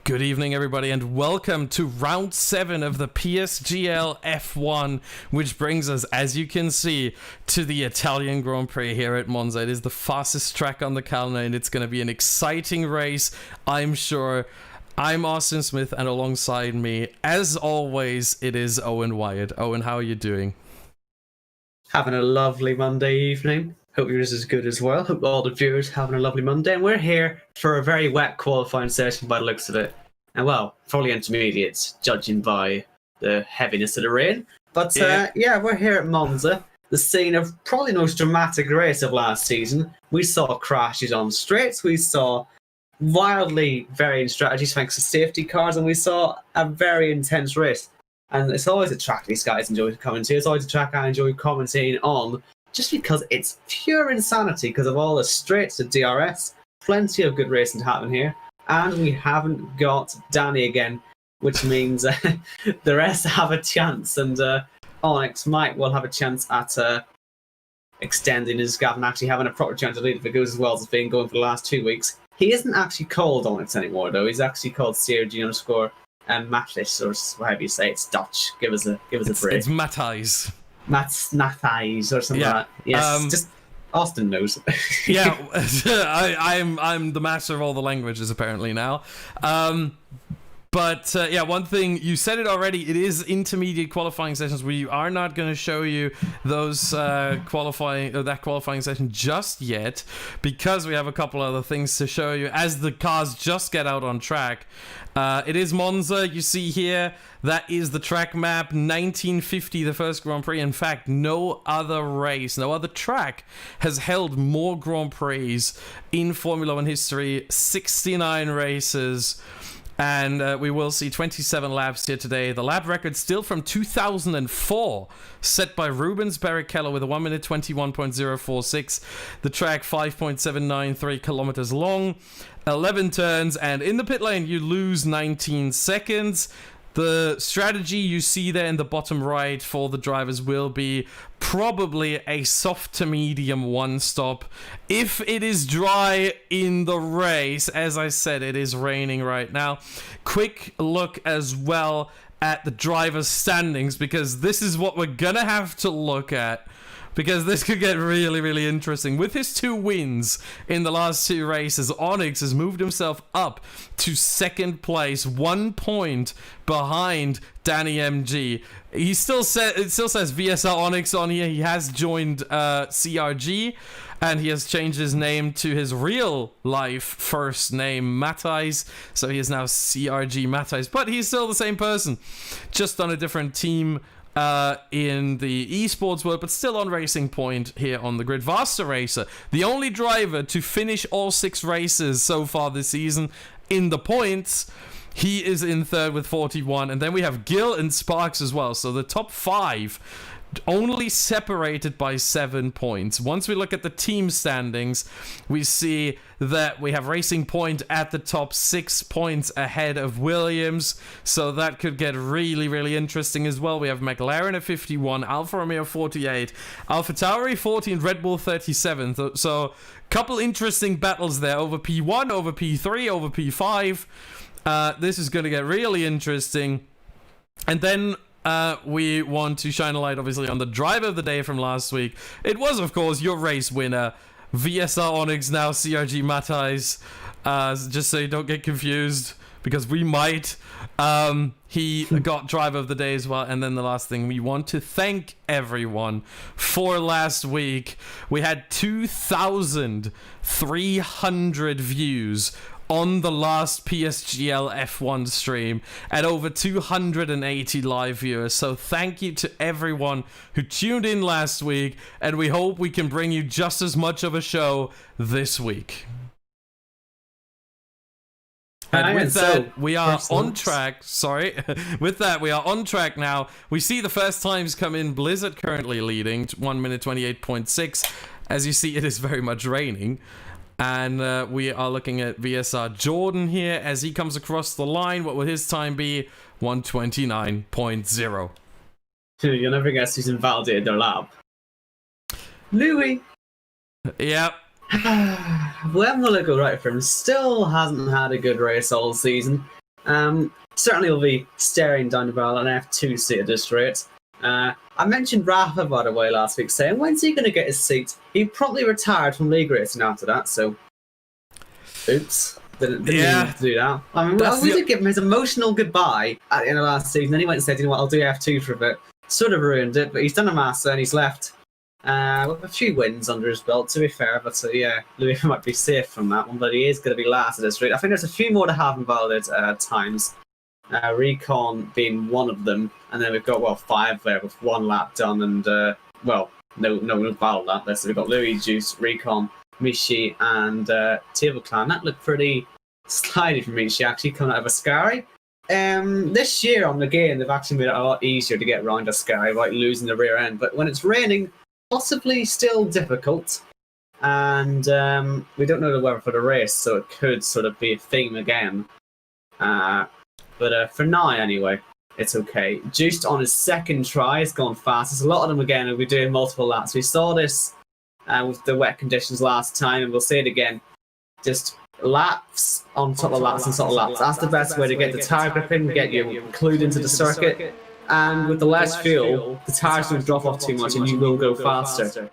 Good evening, everybody, and welcome to round 7 of the PSGL F1, which brings us, as you can see, to the Italian Grand Prix here at Monza. It is the fastest track on the calendar, and it's going to be an exciting race, I'm sure. I'm Austin Smith, and alongside me, as always, it is Owen Wyatt. Owen, how are you doing? Having a lovely Monday evening. Hope yours is good as well. Hope all the viewers having a lovely Monday. And we're here for a very wet qualifying session by the looks of it. And well, probably intermediates, judging by the heaviness of the rain. But yeah, we're here at Monza, the scene of probably the most dramatic race of last season. We saw crashes on straights. We saw wildly varying strategies thanks to safety cars. And we saw a very intense race. And it's always a track these guys enjoy commentating. It's always a track I enjoy commentating on, just because it's pure insanity because of all the straights, the DRS, plenty of good racing to happen here. And we haven't got Danny again, which means the rest have a chance. And Onyx might well have a chance at extending his gap and actually having a proper chance to lead if it goes as well as it's been going for the last 2 weeks. He isn't actually called Onyx anymore, though. He's actually called CRG_ and Matthijs, or however you say it. It's Dutch. Give us a break. It's Matthijs. Matthijs or something like that. Yes, just Austin knows. Yeah, I'm the master of all the languages apparently now. But yeah, one thing, you said it already, it is intermediate qualifying sessions. We are not going to show you those that qualifying session just yet, because we have a couple other things to show you as the cars just get out on track. It is Monza, you see here, that is the track map, 1950, the first Grand Prix. In fact, no other race, no other track has held more Grand Prix in Formula One history, 69 races. And we will see 27 laps here today. The lap record still from 2004, set by Rubens Barrichello with a 1 minute 21.046. The track 5.793 kilometers long, 11 turns, and in the pit lane you lose 19 seconds. The strategy you see there in the bottom right for the drivers will be probably a soft to medium one stop. If it is dry in the race, as I said, it is raining right now. Quick look as well at the driver's standings, because this is what we're gonna have to look at, because this could get really, really interesting. With his 2 wins in the last 2 races, Onyx has moved himself up to 2nd place, 1 point behind Danny MG. It still says VSR Onyx on here. He has joined CRG, and he has changed his name to his real life first name, Matthijs. So he is now CRG Matthijs, but he's still the same person, just on a different team in the esports world, but still on Racing Point here on the grid. Vasta Racer, the only driver to finish all 6 races so far this season in the points. He is in 3rd with 41, and then we have Gil and Sparks as well. So the top 5 only separated by 7 points. Once we look at the team standings, we see that we have Racing Point at the top, 6 points ahead of Williams, so that could get really, really interesting as well. We have McLaren at 51, Alfa Romeo 48, AlphaTauri 14, Red Bull 37. So couple interesting battles there over P1, over P3, over P5. This is going to get really interesting. And then we want to shine a light, obviously, on the driver of the day from last week. It was, of course, your race winner, VSR Onyx, now CRG Matthijs. Just so you don't get confused, because we might. He got driver of the day as well. And then the last thing, we want to thank everyone for last week. We had 2,300 views on the last PSGL F1 stream and over 280 live viewers. So thank you to everyone who tuned in last week, and we hope we can bring you just as much of a show this week. And with that, we are on track. Sorry. With that, we are on track now. We see the first times come in. Blizzard currently leading, 1 minute 28.6. As you see, it is very much raining. And we are looking at VSR Jordan here as he comes across the line. What will his time be? 129.0. You'll never guess who's invalidated their lap. Louis. Yep. When will it go right for him? Still hasn't had a good race all season. Certainly will be staring down the barrel an F2 seat at this rate. I mentioned Rafa, by the way, last week, saying, when's he going to get his seat? He promptly retired from league racing after that, so... Oops. Didn't mean to do that. I mean, we did give him his emotional goodbye at the end of last season, then he went and said, you know what, I'll do F2 for a bit. Sort of ruined it, but he's done a master and he's left with a few wins under his belt, to be fair, but yeah, Louis might be safe from that one, but he is going to be last at this rate. I think there's a few more to have invalid times. Recon being one of them, and then we've got, well, 5 there with 1 lap done, and, well, no battle lap there, so we've got Louis, Juice, Recon, Mishi, and Table Clan. That looked pretty slidey for Mishi, actually, coming out of Ascari. This year on the game, they've actually made it a lot easier to get around Ascari, like losing the rear end, but when it's raining, possibly still difficult, and we don't know the weather for the race, so it could sort of be a theme again. But for now, anyway, it's okay. Juiced on his second try has gone fastest. A lot of them, again, will be doing multiple laps. We saw this with the wet conditions last time, and we'll see it again. Just laps on top of laps on top of laps. That's the best way to get the tyre gripping, get you glued into the circuit. And with the less fuel, the tyres don't drop off too much, and you will go faster.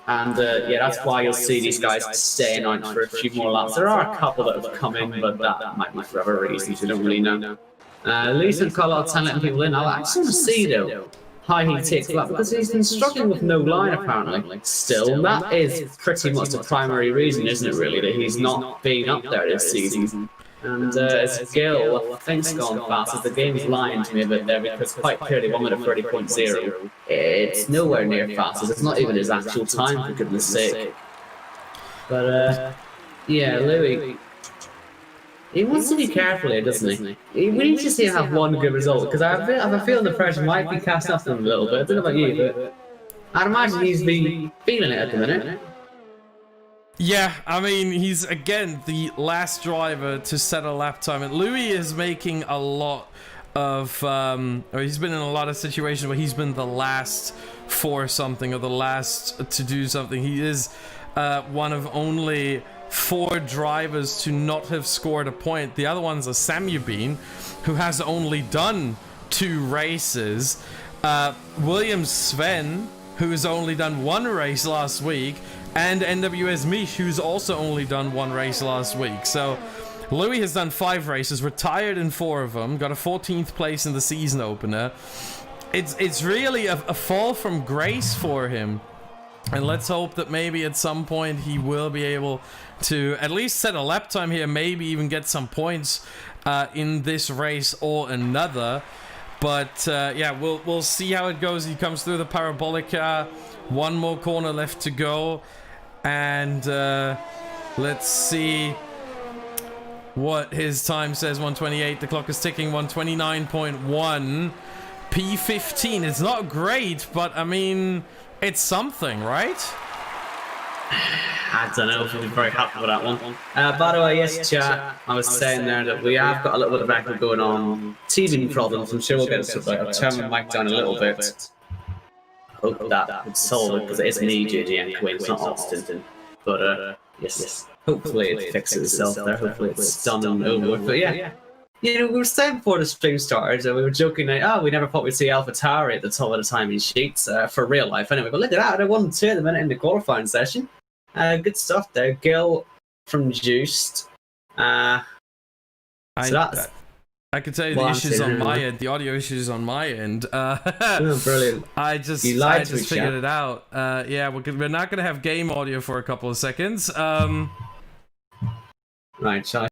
And yeah, that's why you'll see these guys staying on for a few more laps. There are a couple that have come in, but that might be for other reasons. We don't really know. Leeson got a lot of time letting people in. I just want to see, though, how he takes that, because he's been struggling with no line, apparently. Still, that is pretty much the primary reason, isn't it, really, that he's not being up there this season. And his skill, I think, has gone fast, as the game's lying to me a bit there, because quite clearly 1 minute 30.0, it's nowhere near fastest. It's not even his actual time, for goodness sake. But, yeah, Louis, he wants to be careful here, doesn't he? We need to see him have one good result, because I have a feeling the pressure might be cast off him a little bit. I don't know about you, but I'd imagine he's been feeling it at the minute. Yeah, I mean, he's, again, the last driver to set a lap time. And Louis is making a lot of... or he's been in a lot of situations where he's been the last for something, or the last to do something. He is one of only 4 drivers to not have scored a point. The other ones are Samu Bean, who has only done 2 races. Williams Sven, who has only done 1 race last week. And NWS Mish, who's also only done 1 race last week. So Louis has done 5 races, retired in 4 of them, got a 14th place in the season opener. It's really a fall from grace for him. And let's hope that maybe at some point he will be able to at least set a lap time here, maybe even get some points in this race or another. But yeah, we'll see how it goes. He comes through the Parabolica. 1 more corner left to go. And let's see what his time says. 1:28. The clock is ticking. 1:29.1. P15. It's not great, but I mean, it's something, right? I don't know if we'll be very happy with that one. By the way, yes, chat, I was saying there that we have got a little bit of echo going on. Teething problems. I'm sure we'll get to it. I'll turn my mic down a little bit. Hope that would solve it, because it is me, JJ Quinn, it's not Austin. But yes, hopefully it fixes itself there. Hopefully it's done and over with. But yeah, you know, we were saying before the stream started, and we were joking like, oh, we never thought we'd see AlphaTauri at the top of the timing sheets for real life anyway. But look at that, they're 1-2 at the minute in the qualifying session. Good stuff there. Gil from Juiced. So that's... I can tell you the issues on my end, the audio issues on my end. Oh, brilliant. I just figured it out. Yeah, we're not going to have game audio for a couple of seconds. Right, shall I...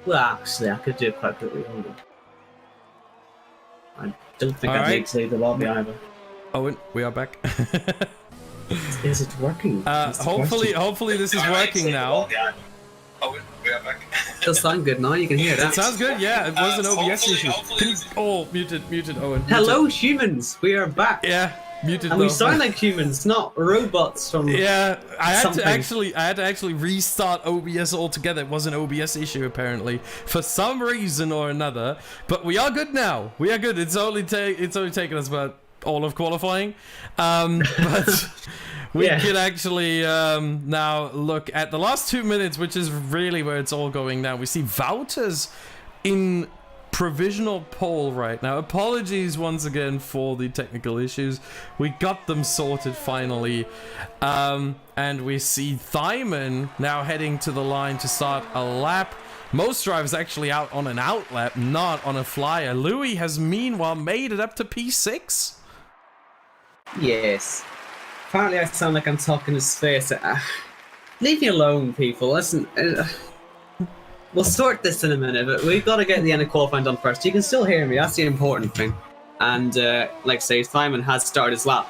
Well, actually, I could do it quite quickly. Hold on. I don't think All I right. need to leave the lobby either. Owen, we are back. Is it working? Hopefully this is working now. Owen, we are back. Does sound good now. You can hear It that. sounds good, yeah. It was an OBS issue. hopefully- Muted, Owen. Hello, humans. We are back. Yeah, muted. And we though. sound like humans, not robots from. Yeah, I had something. to actually restart OBS altogether. It was an OBS issue apparently for some reason or another. But we are good now. We are good. It's only taken us about all of qualifying, but we can actually now look at the last 2 minutes, which is really where it's all going now. We see Wouters in provisional pole right now. Apologies once again for the technical issues. We got them sorted finally. And we see Thyman now heading to the line to start a lap. Most drivers actually out on an out lap, not on a flyer. Louis has meanwhile made it up to P6. Yes. Apparently, I sound like I'm talking his face. Leave me alone, people. Listen. We'll sort this in a minute, but we've got to get the end of qualifying done first. You can still hear me. That's the important thing. And like I say, Simon has started his lap.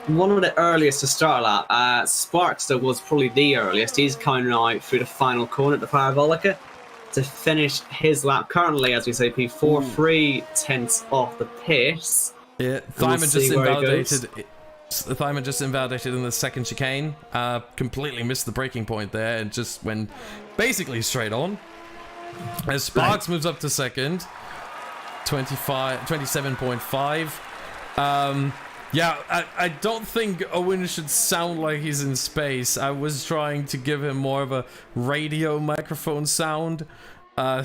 One of the earliest to start a lap. Sparks, though, was probably the earliest. He's coming out through the final corner at the Parabolica to finish his lap. Currently, as we say, P4, 3/10 off the pace. Yeah, Thyman just invalidated. Thyman just invalidated in the second chicane. Completely missed the braking point there and just went basically straight on. As Sparks moves up to second, 27.5. Yeah, I don't think Owen should sound like he's in space. I was trying to give him more of a radio microphone sound.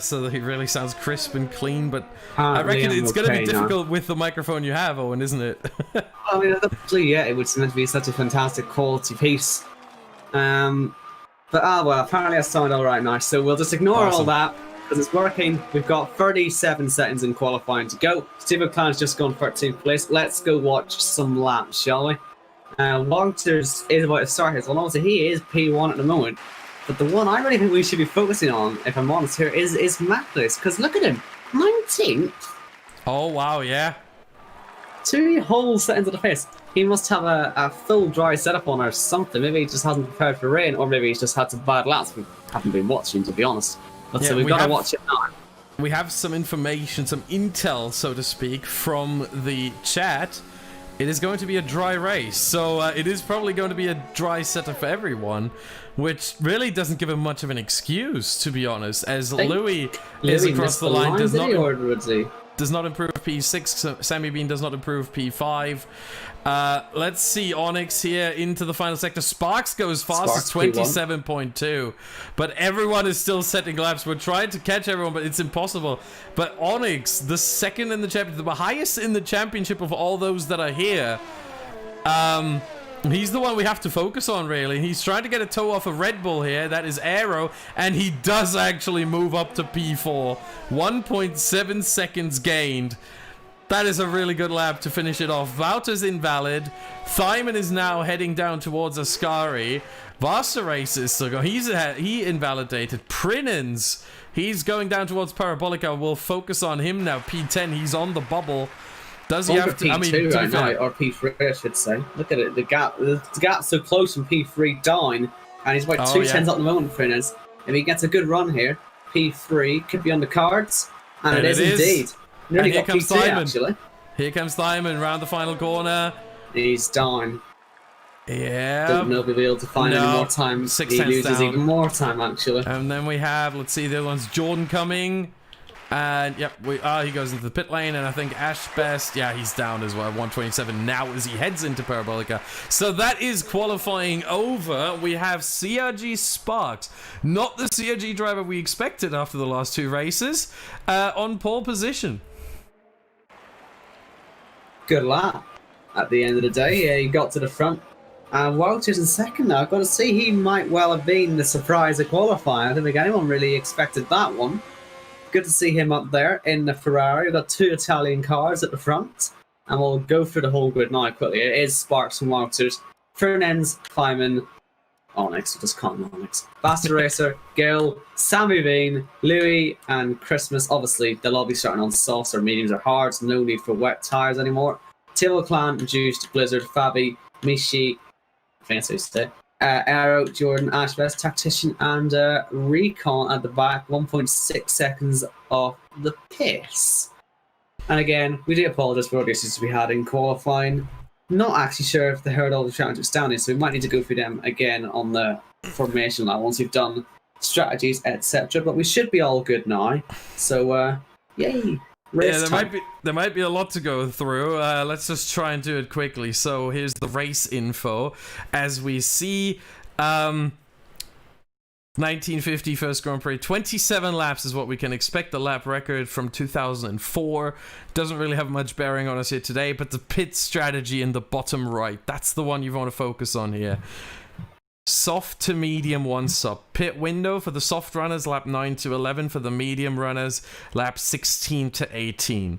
so that he really sounds crisp and clean. But I Apparently reckon I'm it's going to be okay now. difficult with the microphone you have, Owen, isn't it? I mean, obviously, yeah, it was meant to be such a fantastic quality piece. But well, apparently I sound all right now, so we'll just ignore all Awesome. that because it's working. We've got 37 seconds in qualifying to go. Stephen Clan's just gone 13th place. Let's go watch some laps, shall we? Walters is about to start his. Well, obviously he is P1 at the moment, but the one I really think we should be focusing on, if I'm honest here, is Matless, because look at him, 19th. Oh, wow, yeah. 2 whole seconds of the pace. He must have a full dry setup on or something. Maybe he just hasn't prepared for rain, or maybe he's just had some bad laps. We haven't been watching, to be honest. But Yeah, so we've we got to have- watch it now. We have some information, some intel, so to speak, from the chat. It is going to be a dry race, so it is probably going to be a dry setup for everyone, which really doesn't give him much of an excuse, to be honest, as Louis is Louis across missed the line, did he, or would he? does not improve P6, so Sammy Bean does not improve P5. Let's see Onyx here into the final sector. Sparks goes fast, Sparks, P1. 27.2, but everyone is still setting laps. We're trying to catch everyone, but it's impossible. But Onyx, the second in the championship, the highest in the championship of all those that are here, he's the one we have to focus on, really. He's trying to get a toe off of Red Bull here. That is Aero, and he does actually move up to P4. 1.7 seconds gained. That is a really good lap to finish it off. Wouter's invalid. Thyman is now heading down towards Ascari. Vassarace is still going. He invalidated. Prinens, he's going down towards Parabolica. We'll focus on him now. P10, he's on the bubble. Does he Over have to? I mean, P2 to right be fair, now, or P3, I should say. Look at it, the gap's so close from P3 down, and he's about Oh, 2 yeah. tenths at the moment for Innes. If he gets a good run here, P3 could be on the cards, and it is indeed. Nearly And here got comes P2 Simon. actually. Here comes Thyman round the final corner. He's down. Yeah. Don't know if he'll be able to find any No. more time. 6 He tenths loses down. even more time actually. And then we have, let's see, the other one's Jordan coming. And yep, he goes into the pit lane, and I think Ash Best, yeah, he's down as well, 127 now as he heads into Parabolica. So that is qualifying over. We have CRG Sparks, not the CRG driver we expected after the last 2 races, on pole position. Good lap at the end of the day. Yeah, he got to the front. And Walters in second now. I've got to say, he might well have been the surprise of qualifying. I don't think anyone really expected that one. Good to see him up there in the Ferrari. We've got 2 Italian cars at the front. And we'll go through the whole grid now quickly. It is Sparks and Walters. Fernandez, Kleiman, Onyx, just call him Onyx. Bastard Racer, Gil, Sammy Bean, Louis, and Christmas. Obviously, they'll all be starting on softs or mediums or hards. No need for wet tyres anymore. Table Clan, Juiced, Blizzard, Fabi, Mishi, I think that's how you say it. Aero, Jordan, Ashbest, Tactician, and Recon at the back. 1.6 seconds off the pace. And again, we do apologise for all the issues we had in qualifying. Not actually sure if they heard all the challenges down here, so we might need to go through them again on the formation now once we've done strategies, etc. But we should be all good now. So, yay! Race Yeah, time. there might be a lot to go through. Let's just try and do it quickly. So here's the race info. As we see, 1950 first Grand Prix, 27 laps is what we can expect. The lap record from 2004 doesn't really have much bearing on us here today, but the pit strategy in the bottom right, that's the one you want to focus on here. Soft to medium 1 sub. Pit window for the soft runners, lap 9 to 11. For the medium runners, lap 16 to 18.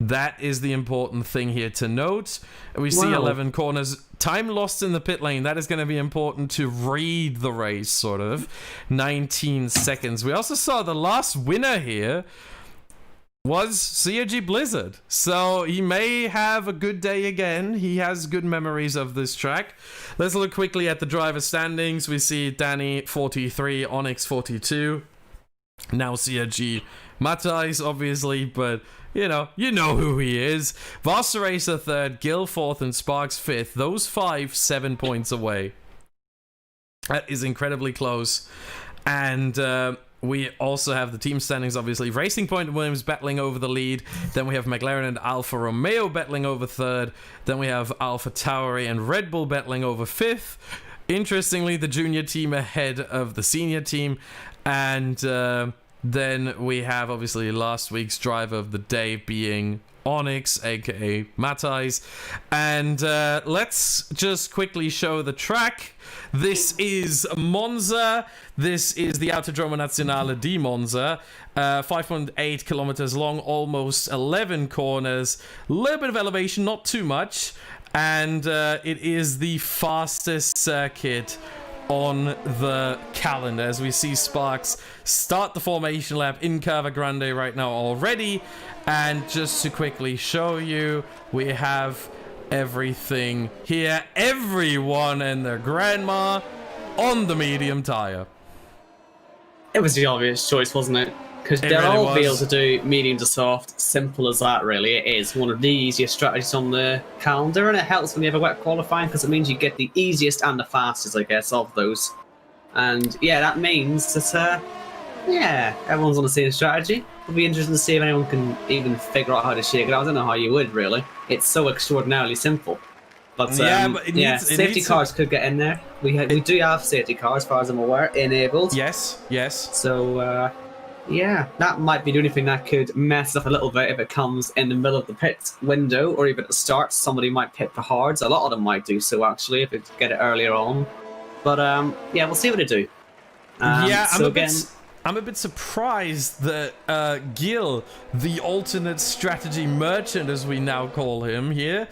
That is the important thing here to note. We see Wow. 11 corners. Time lost in the pit lane, that is going to be important to read the race, sort of. 19 seconds. We also saw the last winner here was CRG Blizzard. So he may have a good day again. He has good memories of this track. Let's look quickly at the driver standings. We see Danny 43, Onyx 42. Now CRG Matthijs, obviously, but you know who he is. Vassaracer third, Gil fourth, and Sparks fifth. Those 5, 7 points away. That is incredibly close. And we also have the team standings, obviously. Racing Point and Williams battling over the lead. Then we have McLaren and Alfa Romeo battling over third. Then we have Alfa Tauri and Red Bull battling over fifth. Interestingly, the junior team ahead of the senior team. And Then we have obviously last week's driver of the day being Onyx, aka Matthijs. And let's just quickly show the track. This is Monza. This is the Autodromo Nazionale di Monza. 5.8 kilometers long, almost 11 corners. A little bit of elevation, not too much. And it is the fastest circuit on the calendar, as we see Sparks start the formation lap in Curva Grande right now already. And just to quickly show you, we have everything here, everyone and their grandma on the medium tire. It was the obvious choice, wasn't it? Because they'll really all be able was. to do medium to soft. Simple as that, really. It is one of the easiest strategies on the calendar, and it helps when you have a wet qualifying because it means you get the easiest and the fastest, I guess, of those. And yeah, that means that, yeah, everyone's on the same strategy. It'll be interesting to see if anyone can even figure out how to shake it out. I don't know how you would, really. It's so extraordinarily simple. But safety cars could get in there. We do have safety cars, as far as I'm aware, enabled. Yes. So, yeah, that might be the only thing that could mess up a little bit if it comes in the middle of the pit window or even at the start. Somebody might pit for hards. A lot of them might do so, actually, if it get it earlier on. But, yeah, we'll see what they do. I'm a bit surprised that Gil, the alternate strategy merchant, as we now call him here,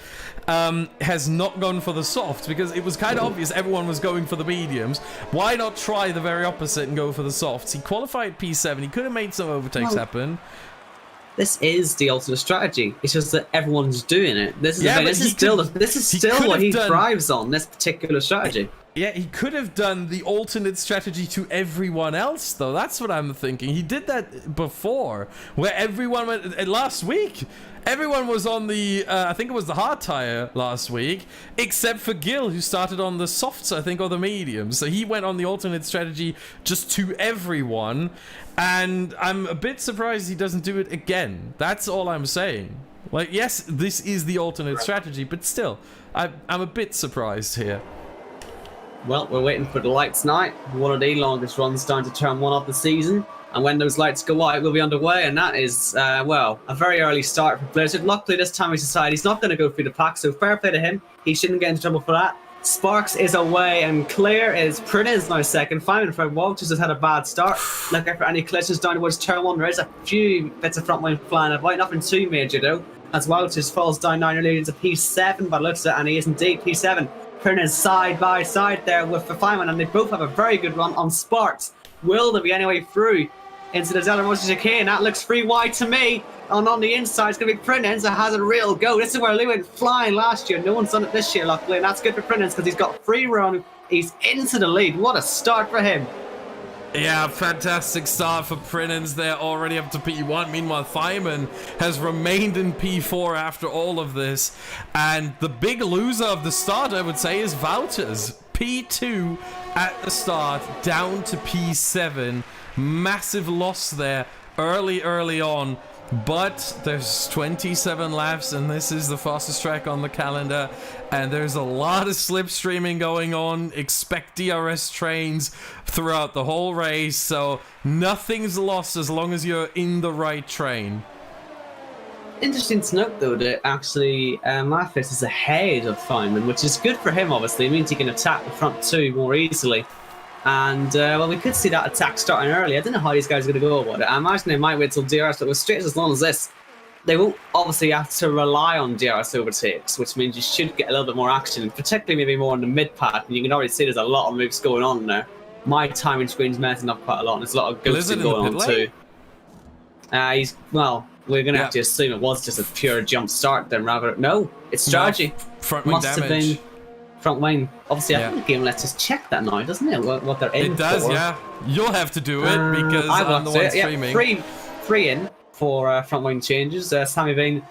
has not gone for the soft, because it was kind of obvious everyone was going for the mediums. Why not try the very opposite and go for the softs? He qualified P7. He could have made some overtakes happen. This is the alternate strategy. It's just that everyone's doing it. This is still what he thrives on, this particular strategy. Yeah, he could have done the alternate strategy to everyone else, though. That's what I'm thinking. He did that before, where everyone went... Last week, everyone was on the... I think it was the hard tire last week, except for Gil, who started on the softs, I think, or the mediums. So he went on the alternate strategy just to everyone, and I'm a bit surprised he doesn't do it again. That's all I'm saying. Like, yes, this is the alternate strategy, but still, I'm a bit surprised here. Well, we're waiting for the lights now. One of the longest runs down to turn 1 of the season. And when those lights go out, we'll be underway. And that is, well, a very early start for Blizzard. Luckily, this time he's decided he's not going to go through the pack, so fair play to him. He shouldn't get into trouble for that. Sparks is away and clear. Is Priniz now second. Fine, Fred Walters has had a bad start. Looking for any collisions down towards turn 1. There is a few bits of front line flying about. Nothing too major, though. As Walters falls down now, leading to P7, but looks at it, and he is indeed P7. Priniz side by side there with the Feynman, and they both have a very good run on Sparks. Will there be any way through into the Della Rosa chicane? That looks free wide to me. And on the inside, it's going to be Priniz that has a real go. This is where Lou went flying last year. No one's done it this year, luckily, and that's good for Priniz because he's got free run. He's into the lead. What a start for him. Yeah, fantastic start for Priniz there, already up to P1. Meanwhile, Feynman has remained in P4 after all of this. And the big loser of the start, I would say, is Wouters. P2 at the start, down to P7. Massive loss there early on. But there's 27 laps, and this is the fastest track on the calendar. And there's a lot of slipstreaming going on. Expect DRS trains throughout the whole race. So nothing's lost as long as you're in the right train. Interesting to note, though, that actually Mathis is ahead of Feynman, which is good for him, obviously. It means he can attack the front 2 more easily. And, well, we could see that attack starting early. I don't know how these guys are going to go about it. I imagine they might wait till DRS, but with straight as long as this, they won't obviously have to rely on DRS overtakes, which means you should get a little bit more action, particularly maybe more in the mid-pack. And you can already see there's a lot of moves going on there. My timing screen's messing up quite a lot, and there's a lot of ghosting going on too. Well, we're going to have to assume it was just a pure jump start then, rather. No, it's strategy. No, front wing damage. Have been front wing. Obviously, I think the game lets us check that now, doesn't it? What they're in for. It does, yeah. You'll have to do it because I'm the one streaming. Yeah, free in for front wing changes. Sammy Vane,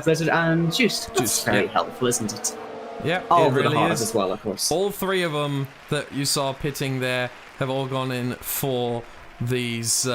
Blizzard, and Juice. That's very helpful, isn't it? Yeah, all it really is as well, of course. All 3 of them that you saw pitting there have all gone in for these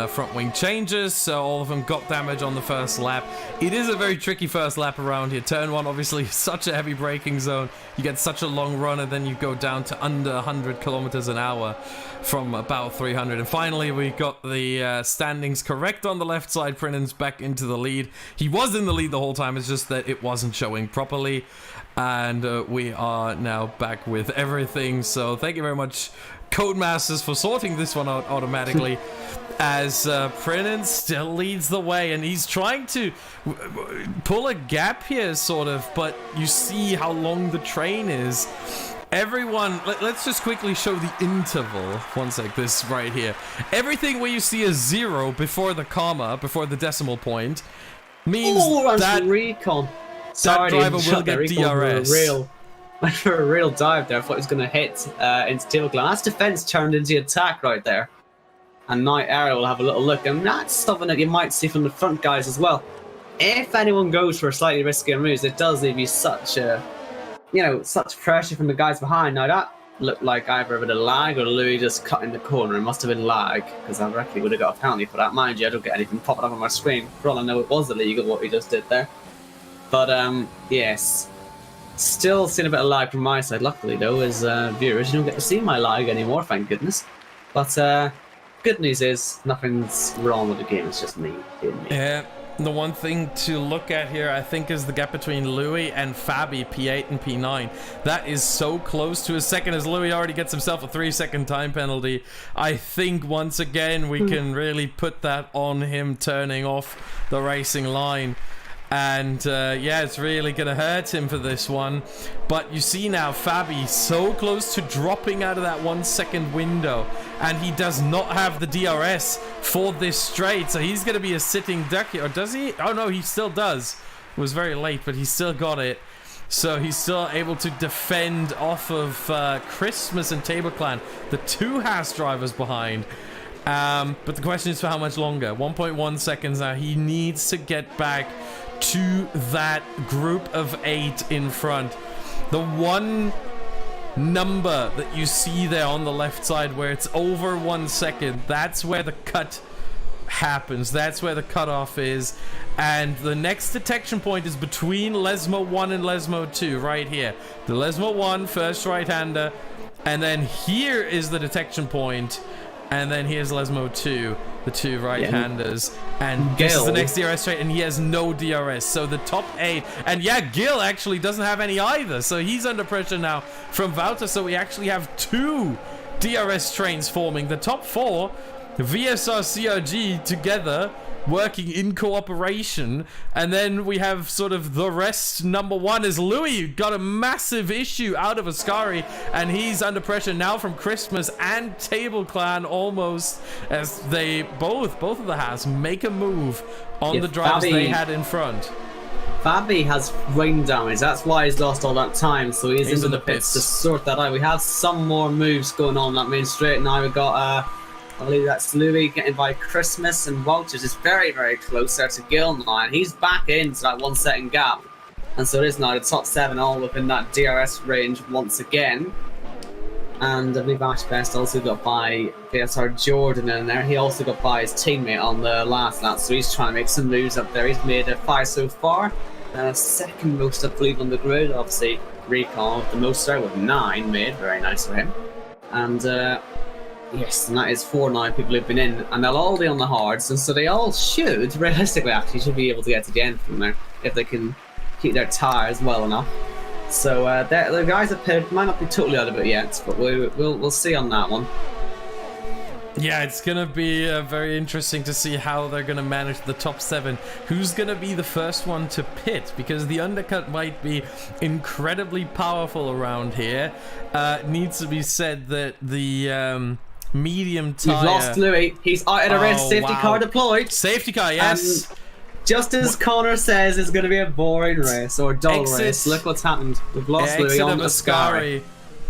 front wing changes, so all of them got damage on the first lap. It is a very tricky first lap around here. Turn 1, obviously, such a heavy braking zone. You get such a long run, and then you go down to under 100 kilometers an hour from about 300. And finally, we got the standings correct on the left side. Prinen's back into the lead. He was in the lead the whole time, it's just that it wasn't showing properly. And we are now back with everything. So thank you very much, Codemasters, for sorting this one out automatically. As Prinen still leads the way, and he's trying to pull a gap here, sort of, but you see how long the train is. Everyone, let's just quickly show the interval. One sec, this right here. Everything where you see a 0 before the comma, before the decimal point, means that recon. That driver will get DRS. For a real dive there. I thought he was going to hit into table glass. That's defense turned into attack right there. And Night Arrow will have a little look, and that's something that you might see from the front guys as well. If anyone goes for a slightly riskier moves, it does leave you such a, such pressure from the guys behind. Now that looked like either a bit of lag or Louis just cut in the corner. It must have been lag, because I reckon he would have got a penalty for that. Mind you, I don't get anything popping up on my screen. For all I know, it was illegal what he just did there. But yes, still seeing a bit of lag from my side. Luckily though, as viewers, you don't get to see my lag anymore, thank goodness. But good news is nothing's wrong with the game. It's just me being me. Yeah, the one thing to look at here, I think, is the gap between Louis and Fabi, P8 and P9. That is so close to a second, as Louis already gets himself a 3-second time penalty. I think once again we can really put that on him turning off the racing line. And yeah, it's really gonna hurt him for this one. But you see now Fabi so close to dropping out of that 1 second window, and he does not have the DRS for this straight, so he's gonna be a sitting duck here. Or does he? Oh no, he still does. It was very late, but he still got it. So he's still able to defend off of Christmas and Table Clan, the two Haas drivers behind. But the question is for how much longer? 1.1 seconds now. He needs to get back to that group of 8 in front. The one number that you see there on the left side where it's over 1 second, that's where the cut happens. That's where the cutoff is. And the next detection point is between Lesmo 1 and Lesmo 2, right here. The Lesmo 1, first right-hander, and then here is the detection point. And then here's Lesmo 2, the two right-handers. And this is the next DRS straight, and he has no DRS. So the top 8, and yeah, Gil actually doesn't have any either. So he's under pressure now from Wouter. So we actually have 2 DRS trains forming. The top 4, VSR CRG together, working in cooperation, and then we have sort of the rest. Number 1 is Louis, got a massive issue out of Ascari, and he's under pressure now from Christmas and Table Clan almost, as they both of the Haas make a move on the drivers they had in front. Fabi has rain damage, that's why he's lost all that time, so he's into the pits to sort that out. We have some more moves going on that main straight now. We've got I believe that's Louis getting by Christmas, and Walters is very, very close there to Gil now, and he's back into that 1 second gap. And so it is now the top 7 all within that DRS range once again. And I believe Ashbest also got by PSR Jordan in there. He also got by his teammate on the last lap, so he's trying to make some moves up there. He's made a 5 so far, second most I believe on the grid. Obviously Recon with the most there with 9 made, very nice for him. And yes, and that is 4 now people who've been in, and they'll all be on the hards, and so they all should, realistically actually, should be able to get to the end from there, if they can keep their tyres well enough. So the guys up here might not be totally out of it yet, but we'll see on that one. Yeah, it's gonna be very interesting to see how they're gonna manage the top 7. Who's gonna be the first one to pit? Because the undercut might be incredibly powerful around here. Needs to be said that the medium tire. You've lost Louis. He's out of the race. Safety car deployed. Safety car, yes. Just as Connor says, it's going to be a boring race or a dull race. Look what's happened. We've lost Louis on Ascari.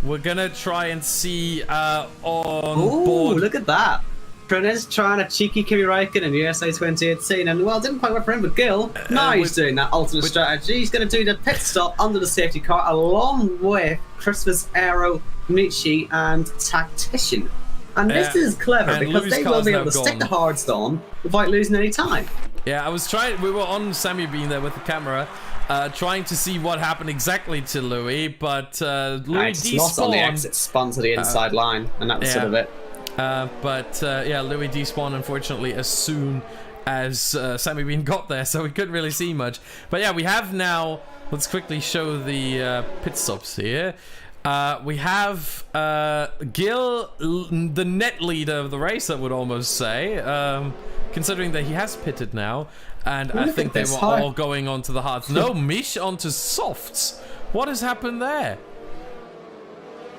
We're gonna try and see on Ooh, board. Look at that. Prunez trying a cheeky Kimi Räikkönen in USA 2018, and well, didn't quite work for him with Gil. Now he's doing that alternate strategy. He's going to do the pit stop under the safety car along with Christmas Aero, Michi, and Tactician. And this is clever and because Louis' they will car's be now able to gone. stick the hards on without losing any time. Yeah, I was trying. We were on Sammy Bean there with the camera, trying to see what happened exactly to Louis, but Louis I just lost on the exit, spun to the inside line, and that was sort of it. Yeah, Louis despawned unfortunately as soon as Sammy Bean got there, so we couldn't really see much. But yeah, we have now. Let's quickly show the pit stops here. We have Gil, the net leader of the race, I would almost say, considering that he has pitted now, and I think they were all going onto the hards. No, Mish onto softs. What has happened there?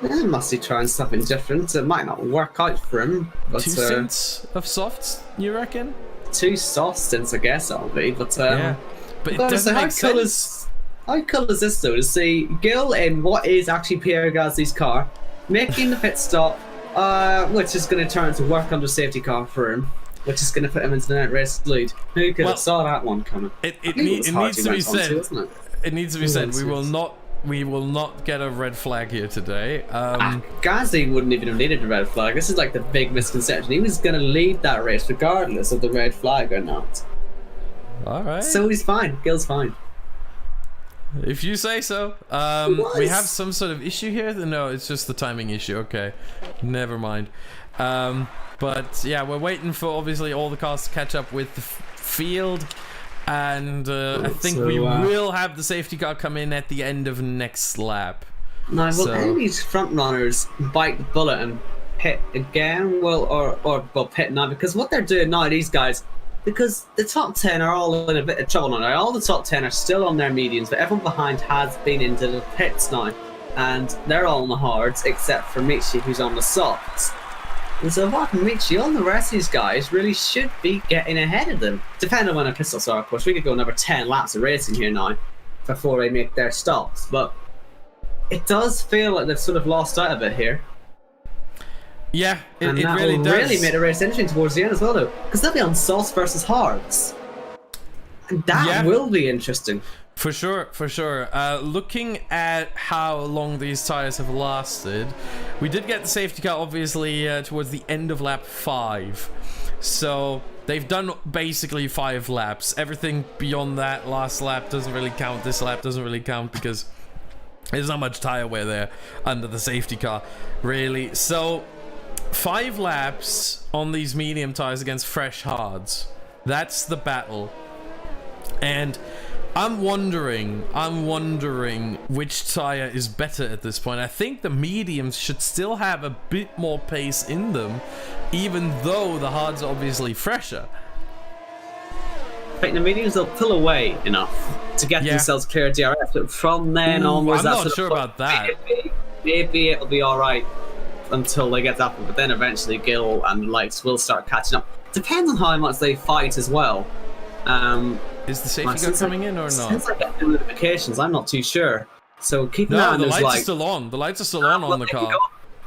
He must be trying something different. It might not work out for him. But, 2 stints of softs, you reckon? 2 soft stints, I guess it'll be. But yeah, but it doesn't make sense. How cool is this though, to see Gil in what is actually Pierre Gasly's car, making the pit stop, which is going to turn into work under safety car for him, which is going to put him into the net race lead. Who could have saw that one coming? It needs to be said. It needs to be said. We will not get a red flag here today. Gasly wouldn't even have needed a red flag. This is like the big misconception. He was going to lead that race regardless of the red flag or not. All right. So he's fine. Gil's fine. If you say so. We have some sort of issue here. No, it's just the timing issue. Okay, never mind. But yeah, we're waiting for obviously all the cars to catch up with the field, and I think we will have the safety car come in at the end of next lap. Now, will any of these front runners bite the bullet and pit again? Well, pit now, because what they're doing now, these guys. Because the top 10 are all in a bit of trouble now. All the top 10 are still on their mediums, but everyone behind has been into the pits now. And they're all on the hards, except for Michi, who's on the softs. And so what Michi, all the rest of these guys really should be getting ahead of them. Depending on when our pit stops are, of course. We could go another 10 laps of racing here now before they make their stops. But it does feel like they've sort of lost out a bit here. Yeah, it that really will does. really make the race interesting towards the end as well, though, because they'll be on softs versus hards, and that will be interesting. For sure, for sure. Looking at how long these tires have lasted, we did get the safety car obviously towards the end of lap 5, so they've done basically 5 laps. Everything beyond that last lap doesn't really count. This lap doesn't really count because there's not much tire wear there under the safety car, really. So 5 laps on these medium tires against fresh hards. That's the battle. And I'm wondering which tire is better at this point. I think the mediums should still have a bit more pace in them, even though the hards are obviously fresher. I think the mediums will pull away enough to get themselves clear of DRS, but from then onwards, I'm not sure about that. Maybe it'll be alright until they get that, but then eventually Gil and the lights will start catching up. Depends on how much they fight as well. Is the safety car coming in or not? Since I get the notifications, I'm not too sure. So keep an eye on the those lights are still on. The lights are still on the car.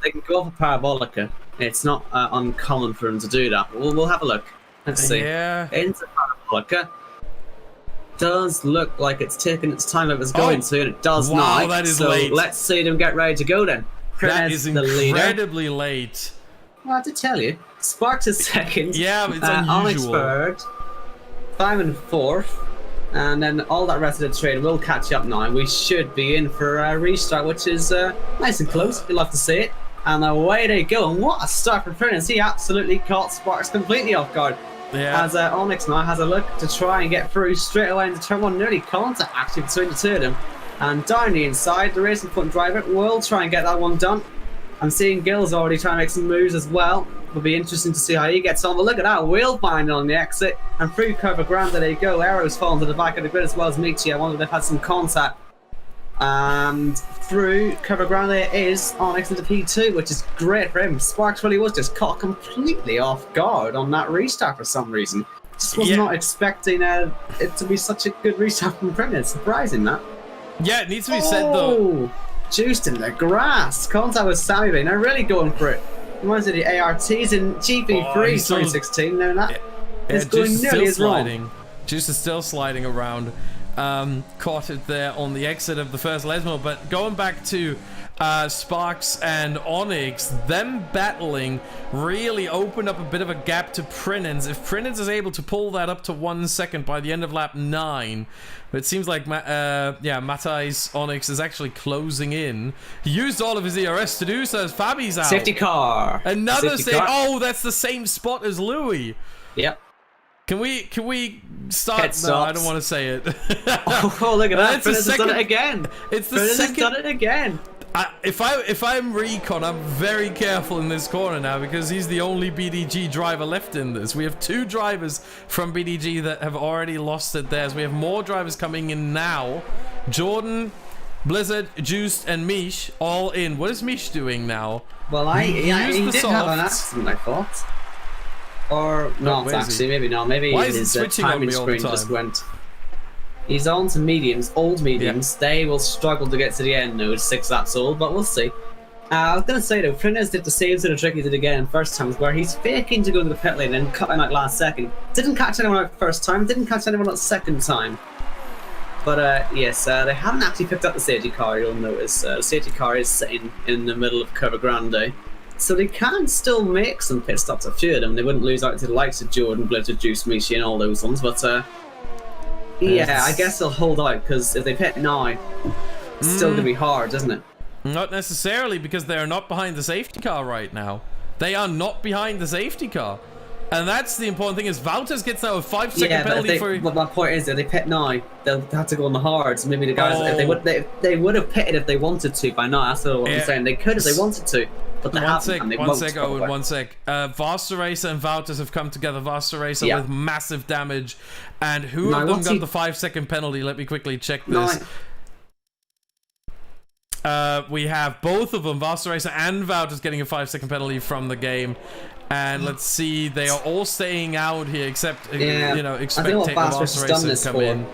They can go off a parabolica. It's not uncommon for them to do that. We'll have a look. Let's see. Yeah. Into parabolica. Does look like it's taking its time if it's going to, and it does not. That is so late. Let's see them get ready to go then. That is incredibly late. Well, I did tell you. Sparks is second. Yeah, but it's Onyx unusual. third. Simon fourth. And then all that rest of the train will catch up now. We should be in for a restart, which is nice and close. You'll love to see it. And away they go. And what a start for Prentice. He absolutely caught Sparks completely off guard. Yeah. As Onyx now has a look to try and get through straight away into turn 1. Nearly contact actually between the two of them. And down the inside, the racing front driver will try and get that one done. I'm seeing Gil's already trying to make some moves as well. It'll be interesting to see how he gets on. But look at that, wheel bind on the exit. And through Curva Grande they go. Arrow's falling to the back of the grid as well as Michi. I wonder if they've had some contact. And through Curva Grande is Onyx into P2, which is great for him. Sparks really was just caught completely off guard on that restart for some reason. Just was not expecting it to be such a good restart from Prentice. Surprising that. Yeah, it needs to be said though. Juiced in the grass. Contact with Sammy Bean. They're really going for it. Reminds me of the ARTs in GP3 2016. Now that is going nearly as wrong. Juice is still sliding around. caught it there on the exit of the first Lesmo. But going back to Sparks and Onyx, them battling really opened up a bit of a gap to Prinens. If Prinens is able to pull that up to 1 second by the end of lap 9, it seems like Matai's Onyx is actually closing in. He used all of his ERS to do so as Fabi's out. Safety car. Another Safety car. Oh, that's the same spot as Louis. Yep. Can we start? Pit No, I stops. don't want to say it. Oh, look at that! That's the Prinens has done second- it again. It's the Prinens has second. done it again. If I'm Recon, I'm very careful in this corner now because he's the only BDG driver left in this. We have 2 drivers from BDG that have already lost it theirs. We have more drivers coming in now. Jordan, Blizzard, Juiced, and Mish all in. What is Mish doing now? Well, he used did the have an softs. accident, I thought. Or not, where is he? actually, maybe not. Maybe Why is it his switching on timing me all the screen just time? went. He's on to mediums, old mediums. They will struggle to get to the end now. It's 6 laps old, but we'll see. I was gonna say though, Prinez did the same sort of trick he did again first time, where he's faking to go to the pit lane and cutting out last second. Didn't catch anyone out first time, didn't catch anyone out second time. But yes, they haven't actually picked up the safety car. You'll notice the safety car is sitting in the middle of Curva Grande. So they can still make some pit stops, a few of them. They wouldn't lose out to the likes of Jordan, Blizzard, Juice, Mishi and all those ones. But yeah, I guess they'll hold out, because if they pit now, it's still going to be hard, isn't it? Not necessarily, because they are not behind the safety car right now. They are not behind the safety car. And that's the important thing, is Valters gets now a 5-second penalty for... But my point is, if they pit now, they'll have to go on the hards. Maybe the guys, if they would have pitted if they wanted to by now. That's what I'm saying. They could if they wanted to. But they haven't, and they won't. Owen, 1 sec. Vasta Racer and Valters have come together. Vasta Racer with massive damage. And who of them got the 5-second penalty? Let me quickly check this. We have both of them, Vasta Racer and Valters, getting a 5-second penalty from the game. And let's see, they are all staying out here, except, you know, expecting Vasta Racer to come in.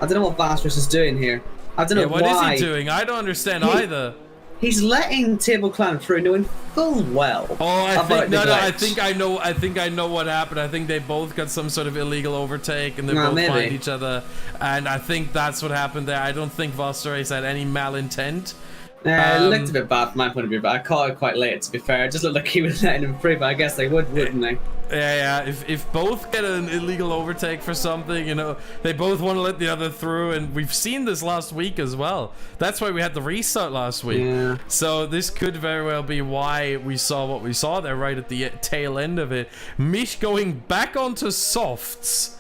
I don't know what Vasta Racer's doing here. I don't know what why. is he doing? I don't understand either. He's letting Table Clan through, knowing full well. Oh, I think I know what happened. I think they both got some sort of illegal overtake, and they both find each other. And I think that's what happened there. I don't think Vasta Racer had any malintent. It looked a bit bad from my point of view, but I caught it quite late, to be fair. It just looked like he was letting him free, but I guess they would, wouldn't they? Yeah. If both get an illegal overtake for something, you know, they both want to let the other through, and we've seen this last week as well. That's why we had the restart last week. Yeah. So this could very well be why we saw what we saw there right at the tail end of it. Mish going back onto softs.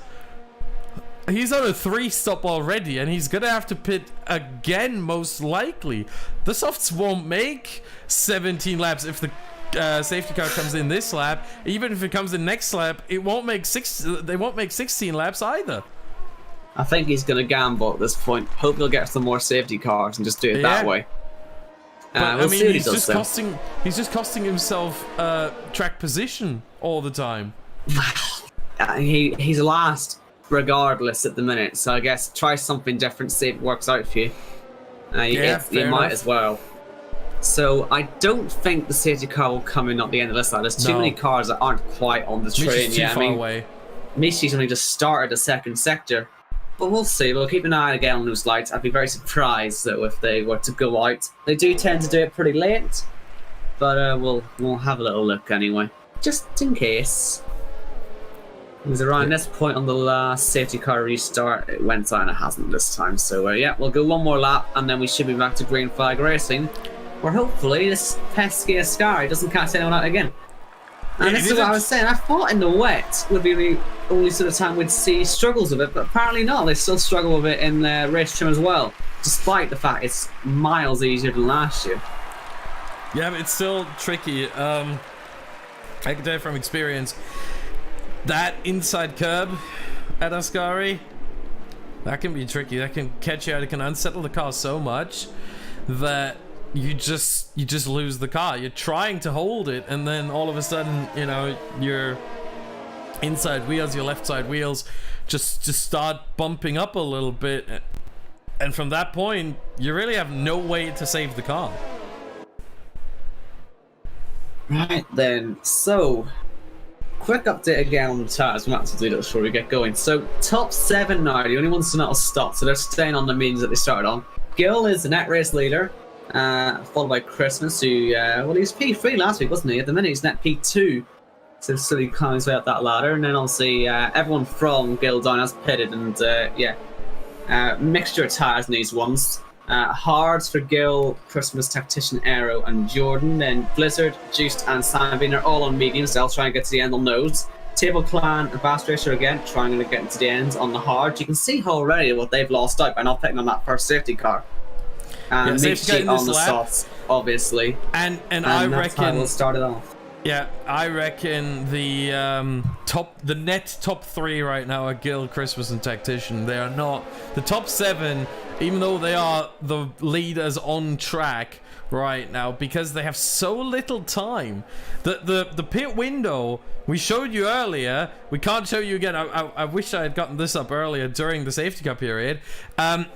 He's on a 3-stop already, and he's gonna have to pit again, most likely. The softs won't make 17 laps if the safety car comes in this lap. Even if it comes in next lap, it won't make they won't make 16 laps either. I think he's gonna gamble at this point. Hope he'll get some more safety cars and just do it that way. But, we'll see what he does, he's just costing himself track position all the time. He's last regardless at the minute, so I guess try something different, see if it works out for you. You might as well. So I don't think the safety car will come in at the end of this lap. There's too many cars that aren't quite on the train yet. Too far away. Mishi's only just started the second sector, but we'll see. We'll keep an eye again on those lights. I'd be very surprised though if they were to go out. They do tend to do it pretty late, but we'll have a little look anyway, just in case. It was around this point on the last safety car restart. It went on, it hasn't this time. So yeah, we'll go one more lap and then we should be back to green flag racing, where hopefully this pesky Ascari doesn't catch anyone out again. And this is what I was saying. I thought in the wet would be the only sort of time we'd see struggles with it, but apparently not. They still struggle with it in race trim as well, despite the fact it's miles easier than last year. Yeah, but it's still tricky. I can tell you from experience, that inside curb at Ascari, that can be tricky. That can catch you out. It can unsettle the car so much that you just lose the car. You're trying to hold it, and then all of a sudden, you know, your inside wheels, your left side wheels just start bumping up a little bit, and from that point you really have no way to save the car. Right then, so quick update again on the tires. I'm about to do that before we get going. So, top 7 now, the only ones to not stop, so they're staying on the means that they started on. Gil is the net race leader, followed by Christmas, who, well, he was P3 last week, wasn't he? At the minute, he's net P2. So, he climbs his way up that ladder, and then obviously, everyone from Gil down has pitted, and, mixture of tires in these ones. Hards for Gil, Christmas, Tactician, Aero, and Jordan. Then Blizzard, Juiced, and Sanvin are all on mediums. They'll try and get to the end on those. Table Clan and Bass Racer again, trying to get to the end on the hard. You can see already what they've lost out by not picking on that first safety car. And Michi on the softs, obviously. And I reckon we'll start it off. Yeah, I reckon the net top 3 right now are Gil, Christmas, and Tactician. They are not the top 7, even though they are the leaders on track right now, because they have so little time. The pit window we showed you earlier, we can't show you again. I wish I had gotten this up earlier during the safety car period.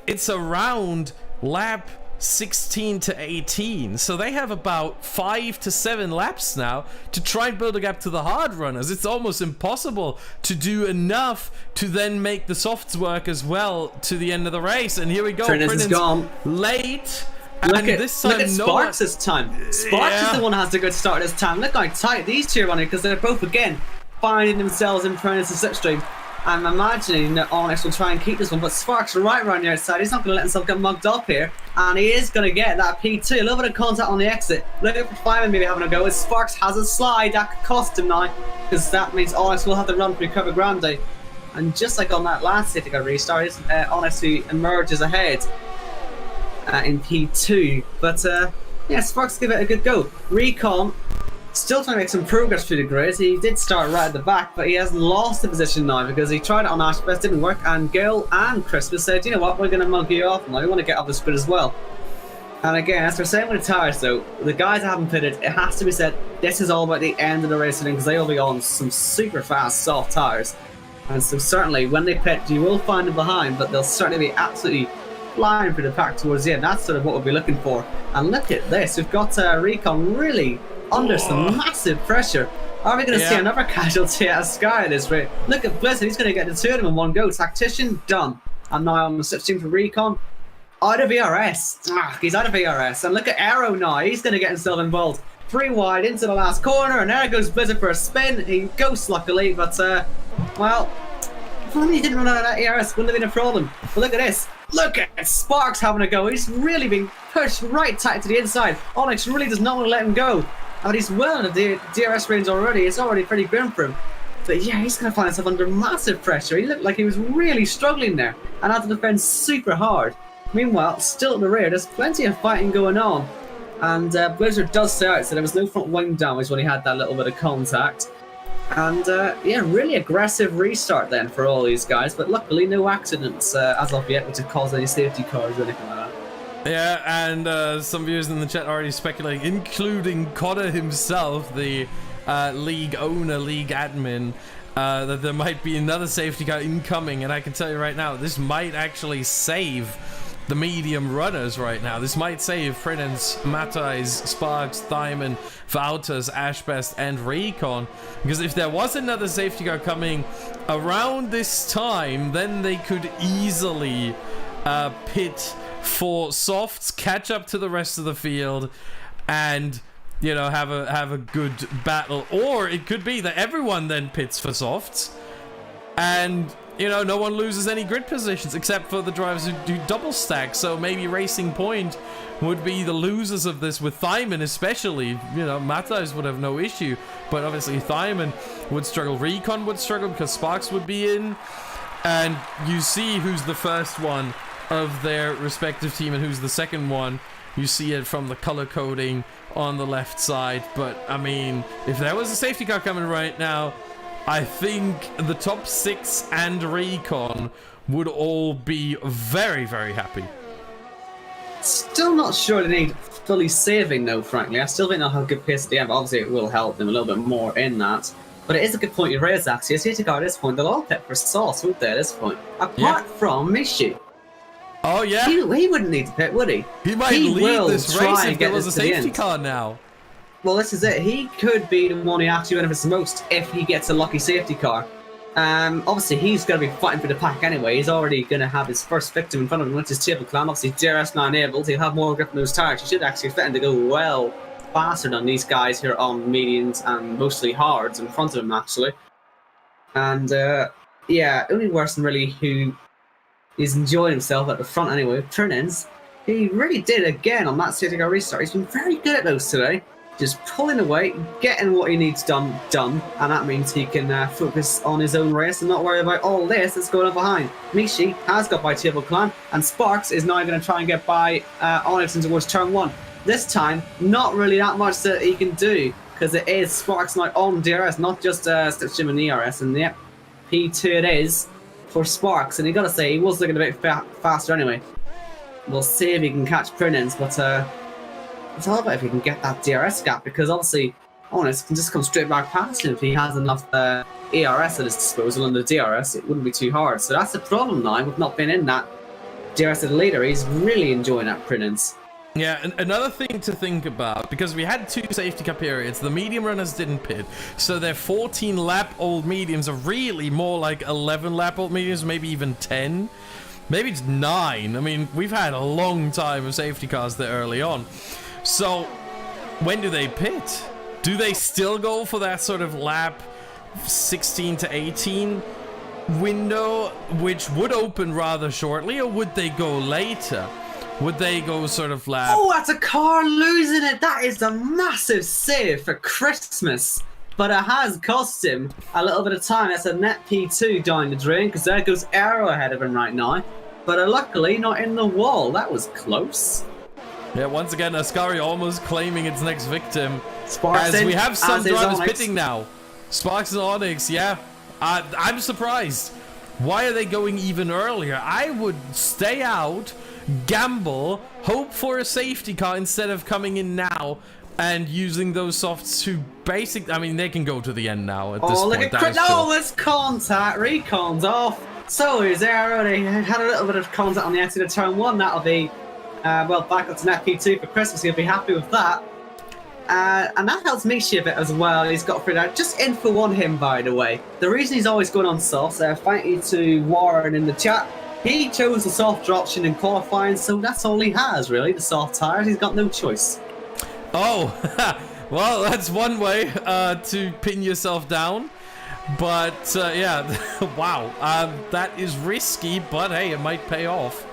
It's around lap 16 to 18, so they have about 5 to 7 laps now to try and build a gap to the hard runners. It's almost impossible to do enough to then make the softs work as well to the end of the race. And here we go, Prentice is gone late. Look at Sparks this time. Sparks is the one who has the good start this time. Look how tight these two are running, because they're both again finding themselves in Prentice's slipstream. I'm imagining that Onyx will try and keep this one, but Sparks right around the outside. He's not going to let himself get mugged up here, and he is going to get that P2. A little bit of contact on the exit. Looking for Fireman maybe having a go, as Sparks has a slide. That could cost him now, because that means Onyx will have to run for Cover Grande. And just like on that last safety car restart, it's Onyx who emerges ahead in P2. But yeah, Sparks give it a good go. Recon still trying to make some progress through the grid. He did start right at the back, but he has lost the position now because he tried it on Ashbest, didn't work, and Gil and Christmas said, you know what, we're going to mug you off now, we want to get off this grid as well. And again, as we're saying with the tires though, the guys that haven't pitted, it has to be said, this is all about the end of the race because they will be on some super fast soft tires. And so certainly when they pit, you will find them behind, but they'll certainly be absolutely flying through the pack towards the end. That's sort of what we'll be looking for. And look at this, we've got Recon really under some massive pressure. Are we going to see another casualty at Sky at this rate? Look at Blizzard, he's going to get the 2 of them in one go. Tactician, done. And now on the slipstream for Recon, out of ERS. He's out of ERS. And look at Aero now, he's going to get himself involved. 3 wide into the last corner, and there goes Blizzard for a spin. He ghosts luckily, but well, if only he didn't run out of that ERS, wouldn't have been a problem. But look at this. Look at Sparks having a go. He's really being pushed right tight to the inside. Onyx really does not want to let him go. But he's well in the DRS range already. It's already pretty grim for him. But yeah, he's going to find himself under massive pressure. He looked like he was really struggling there and had to defend super hard. Meanwhile, still at the rear, there's plenty of fighting going on. And Blizzard does stay out, so there was no front wing damage when he had that little bit of contact. And yeah, really aggressive restart then for all these guys. But luckily, no accidents as of yet, which have caused any safety cars or anything like that. Yeah, and some viewers in the chat are already speculating, including Connor himself, the league owner, league admin, that there might be another safety car incoming. And I can tell you right now, this might actually save the medium runners right now. This might save Prince, Matthijs, Sparks, Thyman, Wouters, Ashbest, and Recon. Because if there was another safety car coming around this time, then they could easily pit for softs, catch up to the rest of the field, and you know, have a good battle. Or it could be that everyone then pits for softs, and you know, no one loses any grid positions except for the drivers who do double stack. So maybe Racing Point would be the losers of this, with Thyman especially. You know, Matthijs would have no issue, but obviously Thyman would struggle. Recon would struggle because Sparks would be in, and you see who's the first one of their respective team and who's the second one. You see it from the color coding on the left side. But I mean, if there was a safety car coming right now, I think the top 6 and Recon would all be very, very happy. Still not sure they need fully saving though, frankly. I still think they'll have good pace at the end, but obviously it will help them a little bit more in that. But it is a good point you raised, actually. A safety car at this point, they'll all pit for sauce, won't they, at this point? Apart from Michi. Oh, yeah. He wouldn't need to pit, would he? He might lead this race if there was a safety car now. Well, this is it. He could be the one who actually benefits the most if he gets a lucky safety car. Obviously, he's going to be fighting for the pack anyway. He's already going to have his first victim in front of him, which is Table Clan. Obviously, DRS not enabled. He'll have more grip on those tires. He should actually expect him to go well faster than these guys here on mediums and mostly hards in front of him, actually. And, yeah, only Worsen really who is enjoying himself at the front anyway. Turn-ins. He really did again on that safety car restart. He's been very good at those today. Just pulling away, getting what he needs done, and that means he can focus on his own race and not worry about all this that's going on behind. Mishi has got by Table Clan, and Sparks is now going to try and get by Onyx into towards turn 1. This time, not really that much that he can do, because it is Sparks now on DRS, not just Stitchim and ERS, and yep, P2 it is for Sparks, and you got to say, he was looking a bit faster anyway. We'll see if he can catch Prunins, but it's all about if he can get that DRS gap, because obviously Onyx can just come straight back past him if he has enough ERS at his disposal, and the DRS, it wouldn't be too hard. So that's the problem now with not being in that DRS at the leader. He's really enjoying that Prunins. Yeah, and another thing to think about, because we had 2 safety car periods, the medium runners didn't pit, so their 14-lap-old mediums are really more like 11-lap-old mediums, maybe even 10. Maybe it's 9. I mean, we've had a long time of safety cars there early on. So, when do they pit? Do they still go for that sort of lap 16 to 18 window, which would open rather shortly, or would they go later? Would they go sort of lap... Oh, that's a car losing it! That is a massive save for Christmas! But it has cost him a little bit of time. That's a net P2 down the drain, because there goes Arrow ahead of him right now. But luckily, not in the wall. That was close. Yeah, once again, Ascari almost claiming its next victim. Sparks as we have some drivers Onyx pitting now. Sparks and Onyx, yeah. I'm surprised. Why are they going even earlier? I would stay out, gamble, hope for a safety car instead of coming in now and using those softs to I mean, they can go to the end now at this point. Oh, look at no, let's contact. Recon's off. So is Arrow. They had a little bit of contact on the exit of turn 1. That'll be... well, back up to net P2 for Christmas. He'll be happy with that. And that helps Mishi a bit as well. He's got through that. Just in for one him, by the way. The reason he's always going on soft, thank you to Warren in the chat. He chose the softer option in qualifying, so that's all he has, really. The soft tyres. He's got no choice. Oh, well, that's one way to pin yourself down. But, yeah, wow. That is risky, but hey, it might pay off.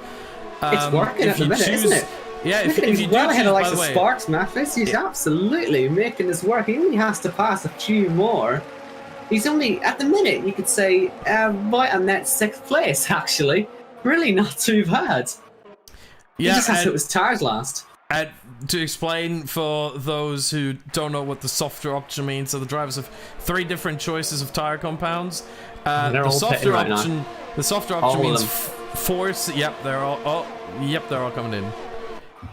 It's working at the minute, isn't it? Yeah, if he's you do well ahead of choose, like the Sparks, Mathis. He's absolutely making this work. He only has to pass a few more. He's only, at the minute, you could say, right on that 6th place, actually. Really not too bad. Yeah, he just has to put his tires last. And to explain for those who don't know what the softer option means, so the drivers have 3 different choices of tire compounds. The softer option, means 4. Yep, they're all. Oh, yep, they're all coming in.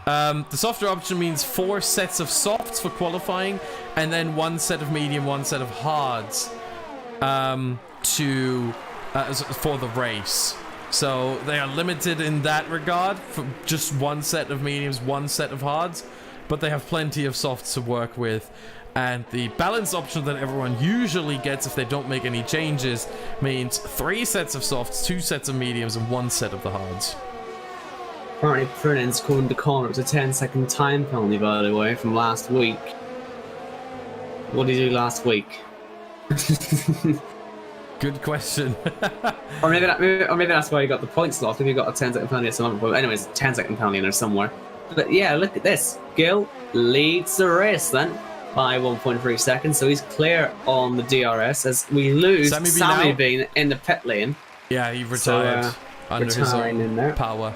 The softer option means 4 sets of softs for qualifying, and then 1 set of medium, 1 set of hards for the race. So they are limited in that regard for just 1 set of mediums, 1 set of hards, but they have plenty of softs to work with. And the balance option that everyone usually gets if they don't make any changes means 3 sets of softs, 2 sets of mediums, and 1 set of the hards. Apparently, Prunen's going the corner. It was a 10-second time penalty, by the way, from last week. What did he do last week? Good question. or maybe that's why he got the points lost. Maybe he got a 10-second penalty or something. But anyways, a 10-second penalty in there somewhere. But yeah, look at this. Gil leads the race then by 1.3 seconds. So he's clear on the DRS as we lose Sammy Bean in the pit lane. Yeah, he retired under his own power.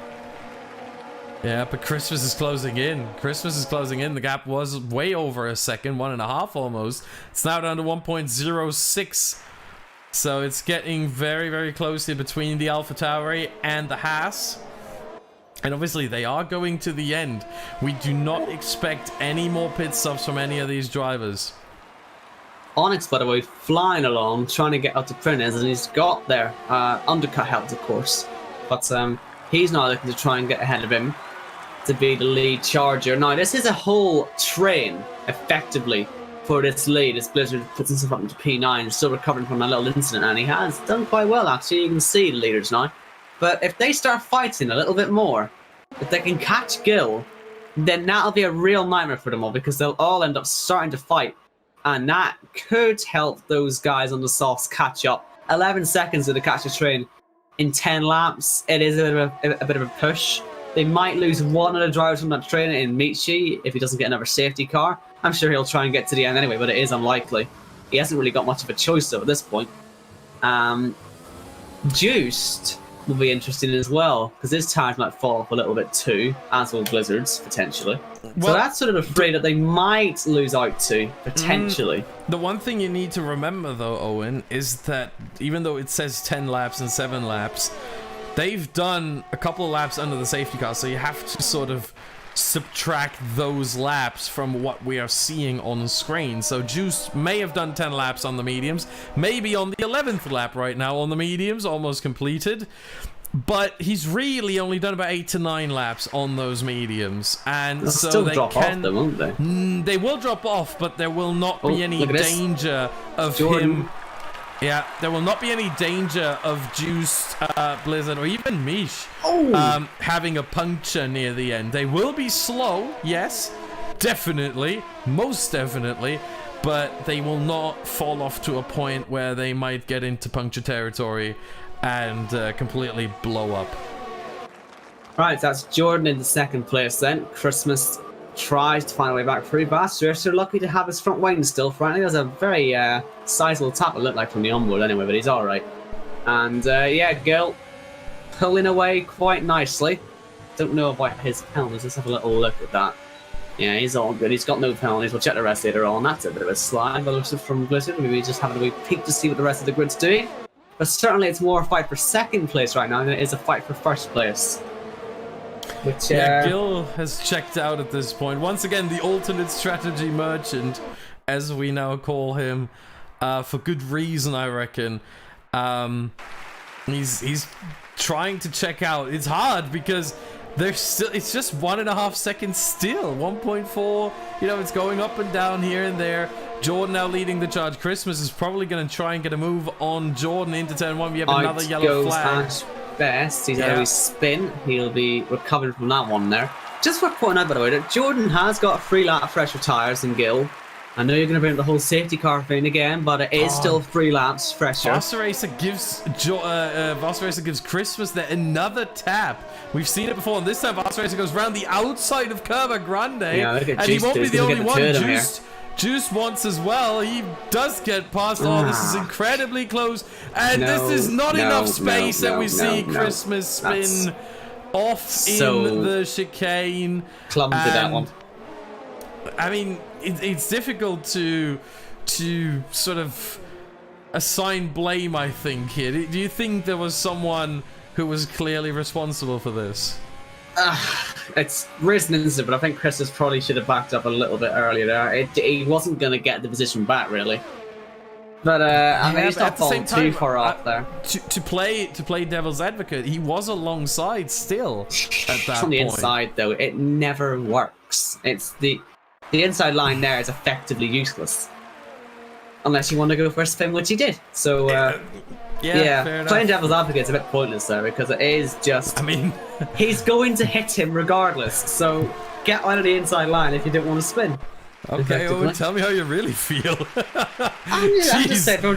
Yeah, but Christmas is closing in. The gap was way over a second, 1.5 almost. It's now down to 1.06. So it's getting very, very close here between the AlphaTauri and the Haas. And obviously they are going to the end. We do not expect any more pit stops from any of these drivers. Onyx, by the way, flying along, trying to get up to Prunez, and he's got there. Undercut helped, of course. But he's not looking to try and get ahead of him to be the lead charger. Now, this is a whole train effectively for this lead as Blizzard puts himself up into P9, still recovering from that little incident, and he has done quite well actually. You can see the leaders now. But if they start fighting a little bit more, if they can catch Gil, then that'll be a real nightmare for them all, because they'll all end up starting to fight, and that could help those guys on the softs catch up. 11 seconds to catch a train in 10 laps. It is a bit of a push. They might lose one of the drivers from that train in Michi if he doesn't get another safety car. I'm sure he'll try and get to the end anyway, but it is unlikely. He hasn't really got much of a choice though at this point. Juiced will be interesting as well, because his tires might fall off a little bit too, as will Blizzard's potentially. Well, so that's sort of afraid that they might lose out to, potentially. The one thing you need to remember though, Owen, is that even though it says 10 laps and 7 laps, they've done a couple of laps under the safety car, so you have to sort of subtract those laps from what we are seeing on screen. So Juice may have done 10 laps on the mediums, maybe on the 11th lap right now on the mediums, almost completed, but he's really only done about 8 to 9 laps on those mediums, and they'll so still they drop can off though, won't they? They will drop off, but there will not be any danger of him. Yeah, there will not be any danger of Juiced, Blizzard, or even Mish having a puncture near the end. They will be slow, yes, definitely, most definitely, but they will not fall off to a point where they might get into puncture territory and completely blow up. Right, that's Jordan in the second place then. Christmas tries to find a way back through. Bastard, so lucky to have his front wing still, frankly. There's a very sizable tap, it looked like, from the onboard anyway, but he's alright. And yeah, Gil pulling away quite nicely. Don't know about his penalties, let's have a little look at that. Yeah, he's all good, he's got no penalties, we'll check the rest later on. That's a bit of a slide, but looks from Blizzard, maybe just having a wee peek to see what the rest of the grid's doing. But certainly it's more a fight for second place right now than it is a fight for first place. Which, yeah, Gil has checked out at this point. Once again, the alternate strategy merchant, as we now call him, for good reason, I reckon. He's trying to check out. It's hard because there's still, it's just 1.5 seconds still. 1.4. You know, it's going up and down here and there. Jordan now leading the charge. Christmas is probably going to try and get a move on Jordan into turn 1. We have another yellow flag. Best. He's had a wee spin. He'll be recovering from that one there. Just worth pointing out, by the way, that Jordan has got 3 lap fresher tyres than Gil. I know you're going to bring up the whole safety car thing again, but it is still 3 laps fresher. Racer gives Christmas there another tap. We've seen it before, and this time Racer goes round the outside of Curva Grande, yeah, and he won't be the only one. Juice wants as well. He does get past. Oh, this is incredibly close, and this is not enough space, and we see Christmas spin off in the chicane. Clumsy that one. I mean, it's difficult to sort of assign blame, I think, here. Do you think there was someone who was clearly responsible for this? It's risen incident, but I think Christmas probably should have backed up a little bit earlier there. He wasn't going to get the position back, really. But I mean, he's not falling too far off there. To play devil's advocate, he was alongside still at that point. On the inside, though, it never works. It's the inside line there is effectively useless, unless you want to go for a spin, which he did. So yeah, playing devil's advocate is a bit pointless there, because it is just. I mean, he's going to hit him regardless. So get out of the inside line if you don't want to spin. Okay, Owen, tell me how you really feel. I'm just saying,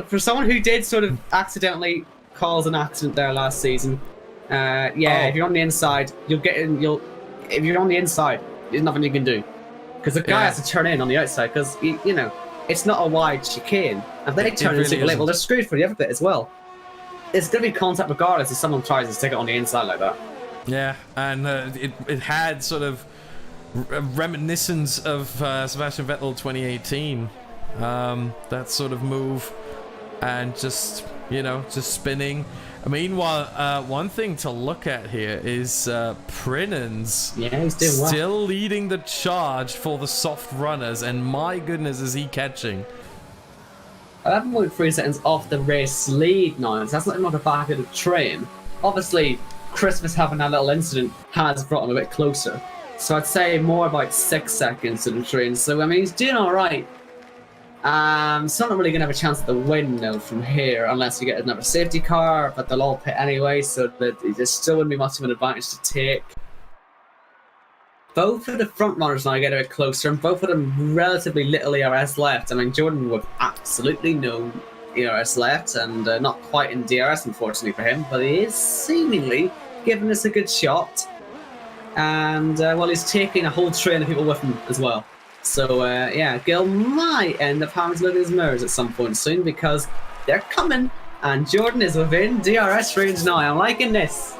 for someone who did sort of accidentally cause an accident there last season, if you're on the inside, you'll get in. If you're on the inside, there's nothing you can do, because the guy has to turn in on the outside, because you know it's not a wide chicane. And they turn into a label, they're screwed for the other bit as well. It's going to be contact regardless if someone tries to stick it on the inside like that. Yeah, and it had sort of reminiscence of Sebastian Vettel 2018, that sort of move, and just spinning. Meanwhile, one thing to look at here is Prinens he's doing well. Still leading the charge for the soft runners, and my goodness, is he catching. 11.3 seconds off the race lead now, so that's not the back of the train. Obviously, Christmas having that little incident has brought him a bit closer. So I'd say more about 6 seconds to the train. So, I mean, he's doing all right. So I'm not really going to have a chance at the win now from here unless you get another safety car, but they'll all pit anyway, so that there still wouldn't be much of an advantage to take. Both of the front runners now get a bit closer, and both of them relatively little ERS left. I mean, Jordan with absolutely no ERS left, and not quite in DRS, unfortunately for him, but he is seemingly giving us a good shot. And, well, he's taking a whole train of people with him as well. So, yeah, Gil might end up having to look at his mirrors at some point soon because they're coming and Jordan is within DRS range now. I'm liking this.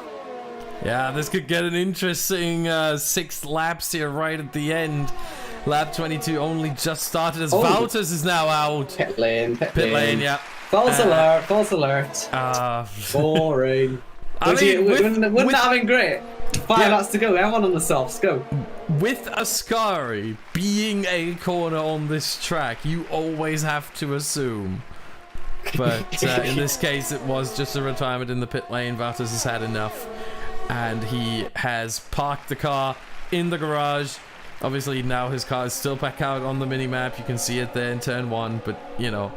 Yeah, this could get an interesting 6 laps here right at the end. Lap 22 only just started as Valters is now out. Pit lane, yeah. False alert. Boring. Wouldn't that have been great? 5 laps to go, everyone on the softs, go. With Ascari being a corner on this track, you always have to assume. But in this case, it was just a retirement in the pit lane. Valtters has had enough. And he has parked the car in the garage. Obviously, now his car is still back out on the mini-map. You can see it there in turn 1. But, you know,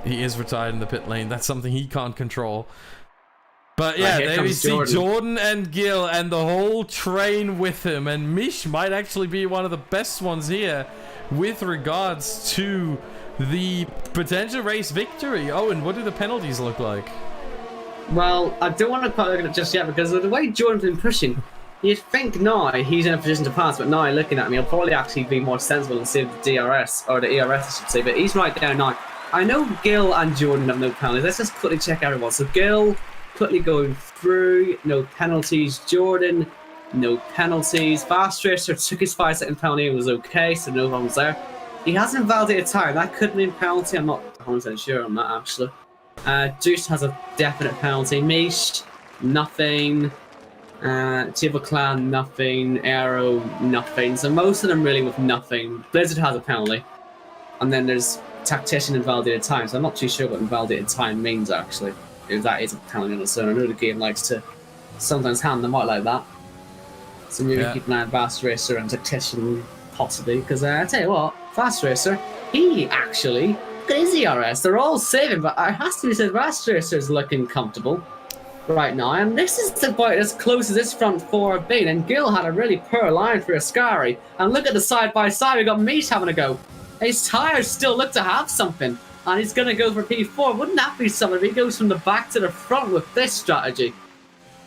he is retired in the pit lane. That's something he can't control. But yeah, there we see Jordan and Gil and the whole train with him. And Mish might actually be one of the best ones here with regards to the potential race victory. Oh, and what do the penalties look like? Well, I don't want to quite look at it just yet because of the way Jordan's been pushing, you'd think now he's in a position to pass, but now looking at me, he'll probably actually be more sensible and save the DRS, or the ERS I should say, but he's right there now. I know Gil and Jordan have no penalties. Let's just quickly check everyone. So Gil, quickly going through, no penalties. Jordan, no penalties. Fast Racer took his 5-second penalty and was okay, so no problems there. He hasn't invalidated a tyre. That could mean penalty. I'm not 100% sure on that, actually. Juice has a definite penalty. Mish, nothing. Table Clan, nothing. Aero, nothing. So most of them really with nothing. Blizzard has a penalty. And then there's Tactician invalidated time. So I'm not too sure what invalidated time means, actually. If that is a penalty on its own. I know the game likes to sometimes hand them out like that. So maybe keep an eye on Fast Racer and Tactician, possibly. Because I tell you what, Fast Racer, he actually, look at his ERS. They're all saving, but it has to be said, Fast Racer is looking comfortable right now. And this is about as close as this front 4 have been. And Gil had a really poor line for Ascari. And look at the side-by-side. We've got Meat having a go. His tyres still look to have something. And he's going to go for P4. Wouldn't that be something if he goes from the back to the front with this strategy?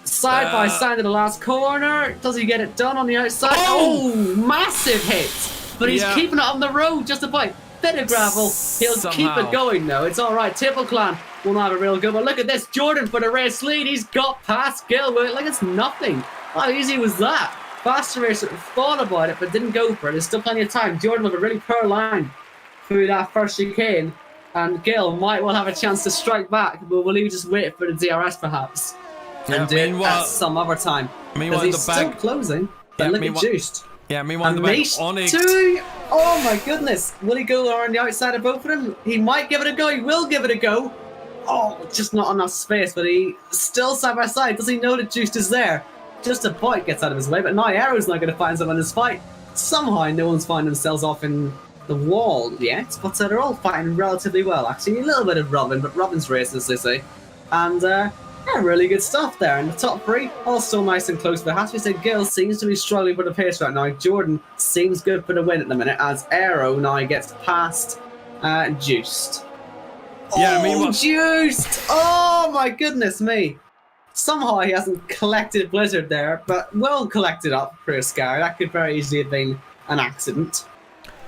Side by side to the last corner. Does he get it done on the outside? Oh, massive hit. But he's keeping it on the road just about. Bit of gravel. He'll keep it going though. It's all right. Table Clan will not have a real go. But look at this. Jordan for the race lead. He's got past Gil with it like it's nothing. How easy was that? Faster Racer thought about it but didn't go for it. There's still plenty of time. Jordan with a really poor line through that first chicane. And Gil might well have a chance to strike back, but will he just wait for the DRS perhaps? And do it at some other time. Because he's still closing. But look at Juiced. Yeah, meanwhile, and the back Onyx. Oh my goodness. Will he go around the outside of both of them? He might give it a go. He will give it a go. Oh, just not enough space, but he still side by side. Does he know that Juiced is there? Just a bite gets out of his way, but now Arrow's not going to find someone in this fight. Somehow no one's finding themselves off in the wall yet, but they're all fighting relatively well, actually. A little bit of Robin, but Robin's racing, as they say. And, yeah, really good stuff there. And the top 3, all still nice and close, but it has to be said, Gil seems to be struggling for the pace right now. Jordan seems good for the win at the minute, as Aero now gets past Juiced. Yeah, meanwhile... Juiced! Oh, my goodness me. Somehow he hasn't collected Blizzard there, but well collected up for Ascari. That could very easily have been an accident.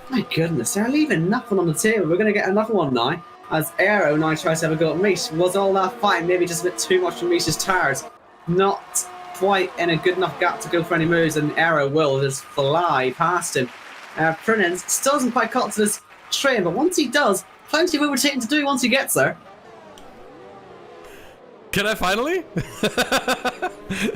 My goodness, they're leaving nothing on the table. We're going to get another one now. As Aero now tries to have a go at Mish. Was all that fight maybe just a bit too much for Mish's tires? Not quite in a good enough gap to go for any moves, and Aero will just fly past him. Prinens still doesn't quite cut to this train, but once he does, plenty of overtaking to do once he gets there. Can I finally?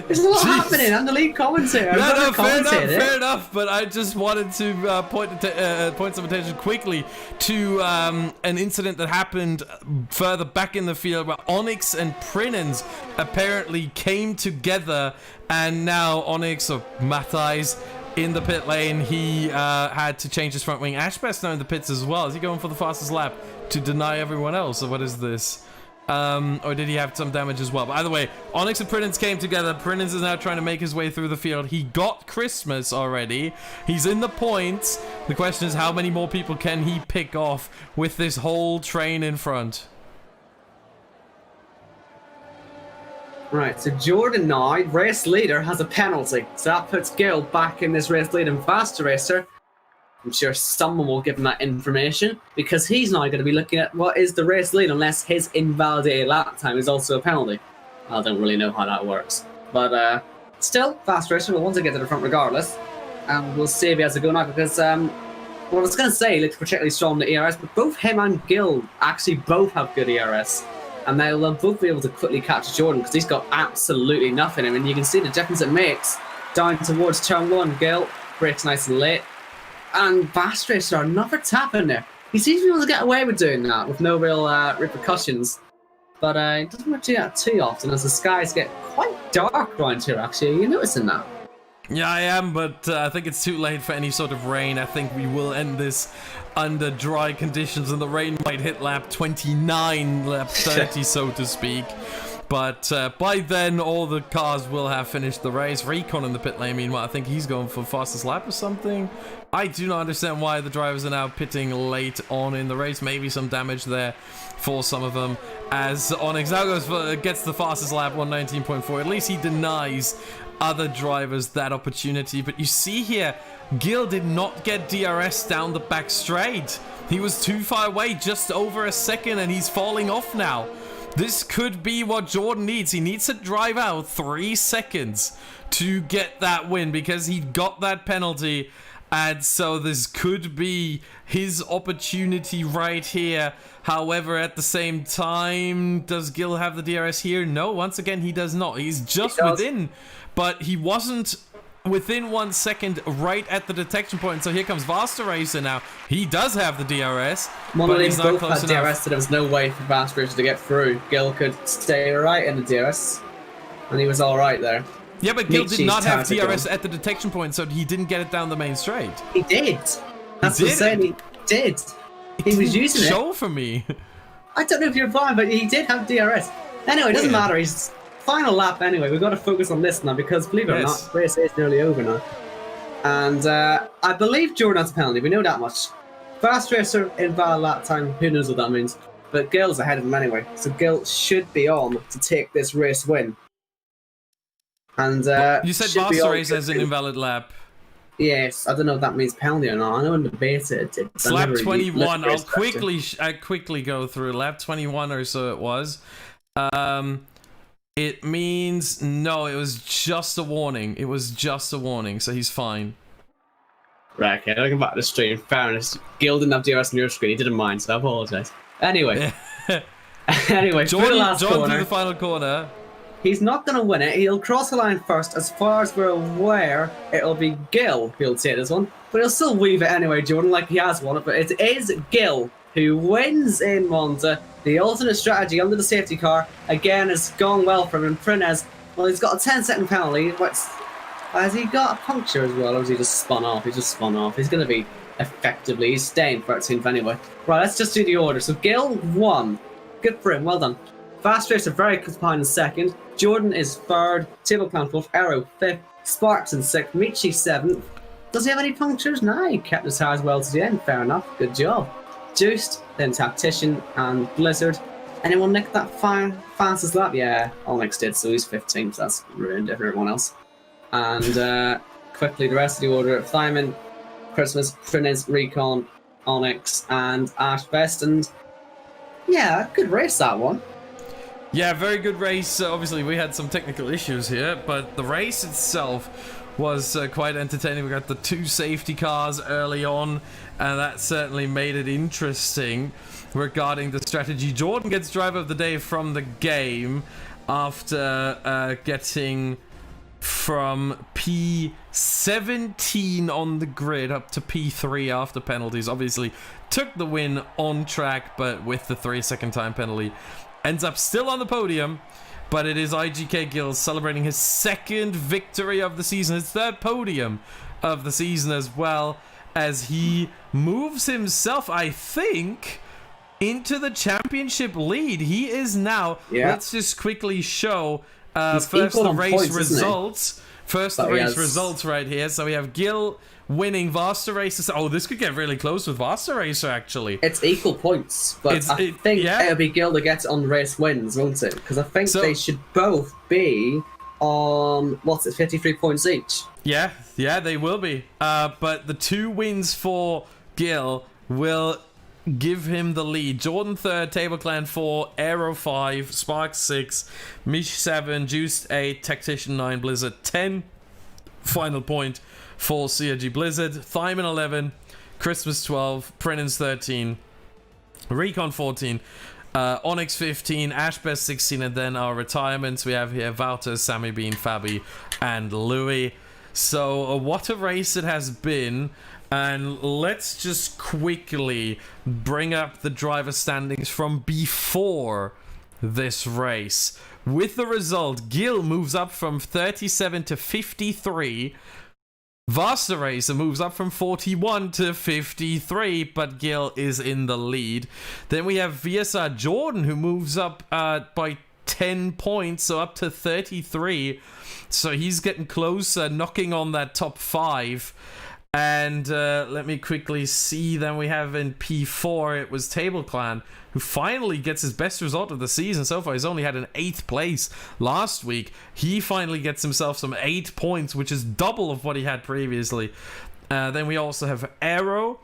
There's a lot happening. I'm the lead commentator. No, fair enough. But I just wanted to point some attention quickly to an incident that happened further back in the field where Onyx and Prinens apparently came together, and now Onyx, or Matthijs, in the pit lane, he had to change his front wing. Ashbest now in the pits as well. Is he going for the fastest lap to deny everyone else, or what is this? Or did he have some damage as well? But either way, Onyx and Prinens came together. Prinens is now trying to make his way through the field. He got Christmas already. He's in the points. The question is, how many more people can he pick off with this whole train in front? Right, so Jordan now, race leader, has a penalty. So that puts Gil back in this race lead and faster racer. I'm sure someone will give him that information, because he's now going to be looking at what is the race lead unless his invalidated lap time is also a penalty. I don't really know how that works. But still, fast racer will want to get to the front regardless. And we'll see if he has a go now, because well, I was going to say he looks particularly strong in the ERS, but both him and Gil actually both have good ERS. And they'll both be able to quickly catch Jordan, because he's got absolutely nothing. I mean, you can see the difference it makes down towards turn 1. Gil breaks nice and late. And Fast Racer, another tap in there. He seems to be able to get away with doing that with no real repercussions. But it doesn't really do that too often, as the skies get quite dark around here, actually. Are you noticing that? Yeah, I am, but I think it's too late for any sort of rain. I think we will end this under dry conditions, and the rain might hit lap 29, lap 30, so to speak. But by then, all the cars will have finished the race. Recon in the pit lane, meanwhile, I think he's going for fastest lap or something. I do not understand why the drivers are now pitting late on in the race. Maybe some damage there for some of them. As Onyx now gets the fastest lap, 119.4. At least he denies other drivers that opportunity. But you see here, Gil did not get DRS down the back straight. He was too far away, just over a second, and he's falling off now. This could be what Jordan needs. He needs to drive out 3 seconds to get that win, because he got that penalty. And so this could be his opportunity right here. However, at the same time, does Gil have the DRS here? No, once again, he does not. He's just within, but he wasn't within 1 second right at the detection point. So here comes Vaster Racer now. He does have the DRS. One of these both had DRS, so there was no way for Vaster Racer to get through. Gil could stay right in the DRS, and he was all right there. Yeah, but Gil did not have DRS at the detection point, so he didn't get it down the main straight. He did. That's what I'm saying. He did. He was using it. Show for me. I don't know if you're blind, but he did have DRS. Anyway, it doesn't matter. He's final lap anyway. We've got to focus on this now, because believe it or not, the race is nearly over now. And I believe Jordan has a penalty. We know that much. Fast Racer, invalid lap time. Who knows what that means? But Gil's ahead of him anyway. So Gil should be on to take this race win. And you said Vaster Racer has an invalid lap. Yes, I don't know if that means penalty or not. I know in the beta it did. It's lap 21. I'll quickly go through lap 21 or so it was. It means no. It was just a warning. It was just a warning, so he's fine. Right. Okay. Looking back at the stream, fairness, Gil didn't have DRS on your screen. He didn't mind, so I apologise. Anyway. Anyway, Jordan through the final corner. He's not going to win it. He'll cross the line first. As far as we're aware, it'll be Gil who'll take this one. But he'll still weave it anyway, Jordan, like he has won it. But it is Gil who wins in Monza. The alternate strategy under the safety car, again, has gone well for him. And Prinez, well, he's got a 10-second penalty. Has he got a puncture as well, or has he just spun off? He's just spun off. He's going to be effectively, he's staying 13th anyway. Right, let's just do the order. So Gil won. Good for him, well done. Fast Racer very close behind in second. Jordan is third. Table Clown fourth. Arrow fifth. Sparks in sixth. Michi seventh. Does he have any punctures? No, he kept his tires well to the end. Fair enough. Good job. Juiced, then Tactician and Blizzard. Anyone nick that fastest lap? Yeah, Onyx did, so he's 15th. That's ruined everyone else. And quickly, the rest of the order: Thyman, Christmas, Prinez, Recon, Onyx, and Ashbest. And yeah, good race that one. Yeah, very good race. Obviously, we had some technical issues here, but the race itself was quite entertaining. We got the 2 safety cars early on, and that certainly made it interesting regarding the strategy. Jordan gets driver of the day from the game, after getting from P17 on the grid up to P3 after penalties. Obviously took the win on track, but with the 3-second time penalty. Ends up still on the podium, but it is IGK Gil celebrating his second victory of the season, his third podium of the season, as well as he moves himself, I think, into the championship lead. He is now, let's just quickly show first the race points, results. First the race results right here. So we have Gil winning Vasta Racer. Oh, this could get really close with Vasta Racer, actually. It's equal points, but I think it'll be Gil that gets on race wins, won't it? Because I think they should both be on, 53 points each. Yeah, they will be. But the 2 wins for Gil will give him the lead. Jordan 3rd, Table Clan 4, Aero 5, Spark 6, Mish 7, Juiced 8, Tactician 9, Blizzard 10. Final point for CRG Blizzard. Thyman 11, Christmas 12, Prenans 13, Recon 14, Onyx 15, Ashbest 16, and then our retirements. We have here Wouter, Sammy Bean, Fabi, and Louis. So what a race it has been. And let's just quickly bring up the driver standings from before this race. With the result, Gil moves up from 37 to 53. Vasta Racer moves up from 41 to 53, but Gil is in the lead. Then we have VSR Jordan, who moves up by 10 points, so up to 33. So he's getting closer, knocking on that top 5. And let me quickly see. Then we have in P4, it was Table Clan, who finally gets his best result of the season so far. He's only had an 8th place last week. He finally gets himself some 8 points, which is double of what he had previously. Then we also have Aero,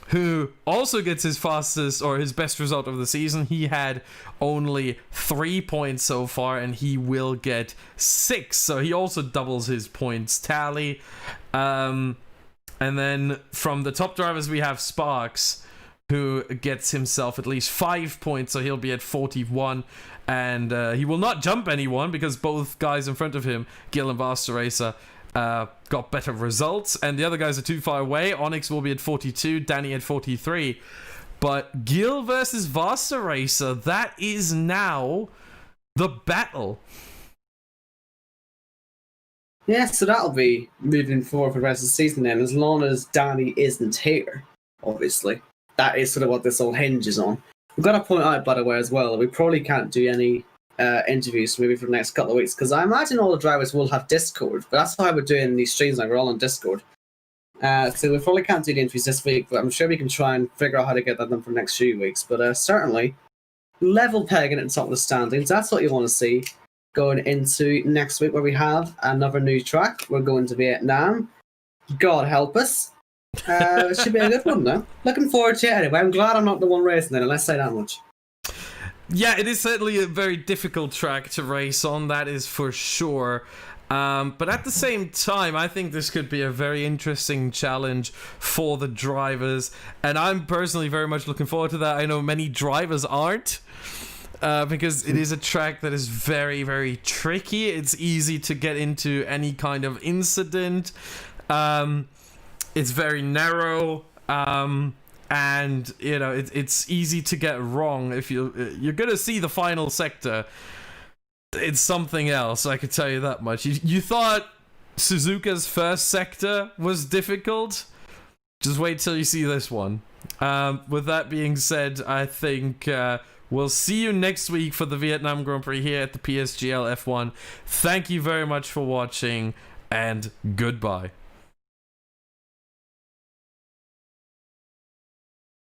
who also gets his fastest or his best result of the season. He had only 3 points so far, and he will get 6. So he also doubles his points tally. And then from the top drivers, we have Sparks, who gets himself at least 5 points, so he'll be at 41. And he will not jump anyone because both guys in front of him, Gil and Vasta Racer, got better results. And the other guys are too far away. Onyx will be at 42, Danny at 43. But Gil versus Vasta Racer, that is now the battle. Yeah, so that'll be moving forward for the rest of the season then, as long as Danny isn't here, obviously. That is sort of what this all hinges on. We've got to point out, by the way, as well, that we probably can't do any interviews maybe for the next couple of weeks, because I imagine all the drivers will have Discord, but that's why we're doing these streams now, we're all on Discord. So we probably can't do the interviews this week, but I'm sure we can try and figure out how to get that done for the next few weeks. But certainly, level pegging at the top of the standings, that's what you want to see. Going into next week where we have another new track. We're going to Vietnam. God help us. It should be a good one though. Looking forward to it anyway. I'm glad I'm not the one racing it, let's say that much. Yeah, it is certainly a very difficult track to race on, that is for sure. But at the same time, I think this could be a very interesting challenge for the drivers. And I'm personally very much looking forward to that. I know many drivers aren't. Because it is a track that is very, very tricky. It's easy to get into any kind of incident. It's very narrow, and you know it's easy to get wrong. If you're gonna see the final sector, it's something else. I could tell you that much. You thought Suzuka's first sector was difficult? Just wait till you see this one. With that being said, I think. We'll see you next week for the Vietnam Grand Prix here at the PSGL F1. Thank you very much for watching, and goodbye.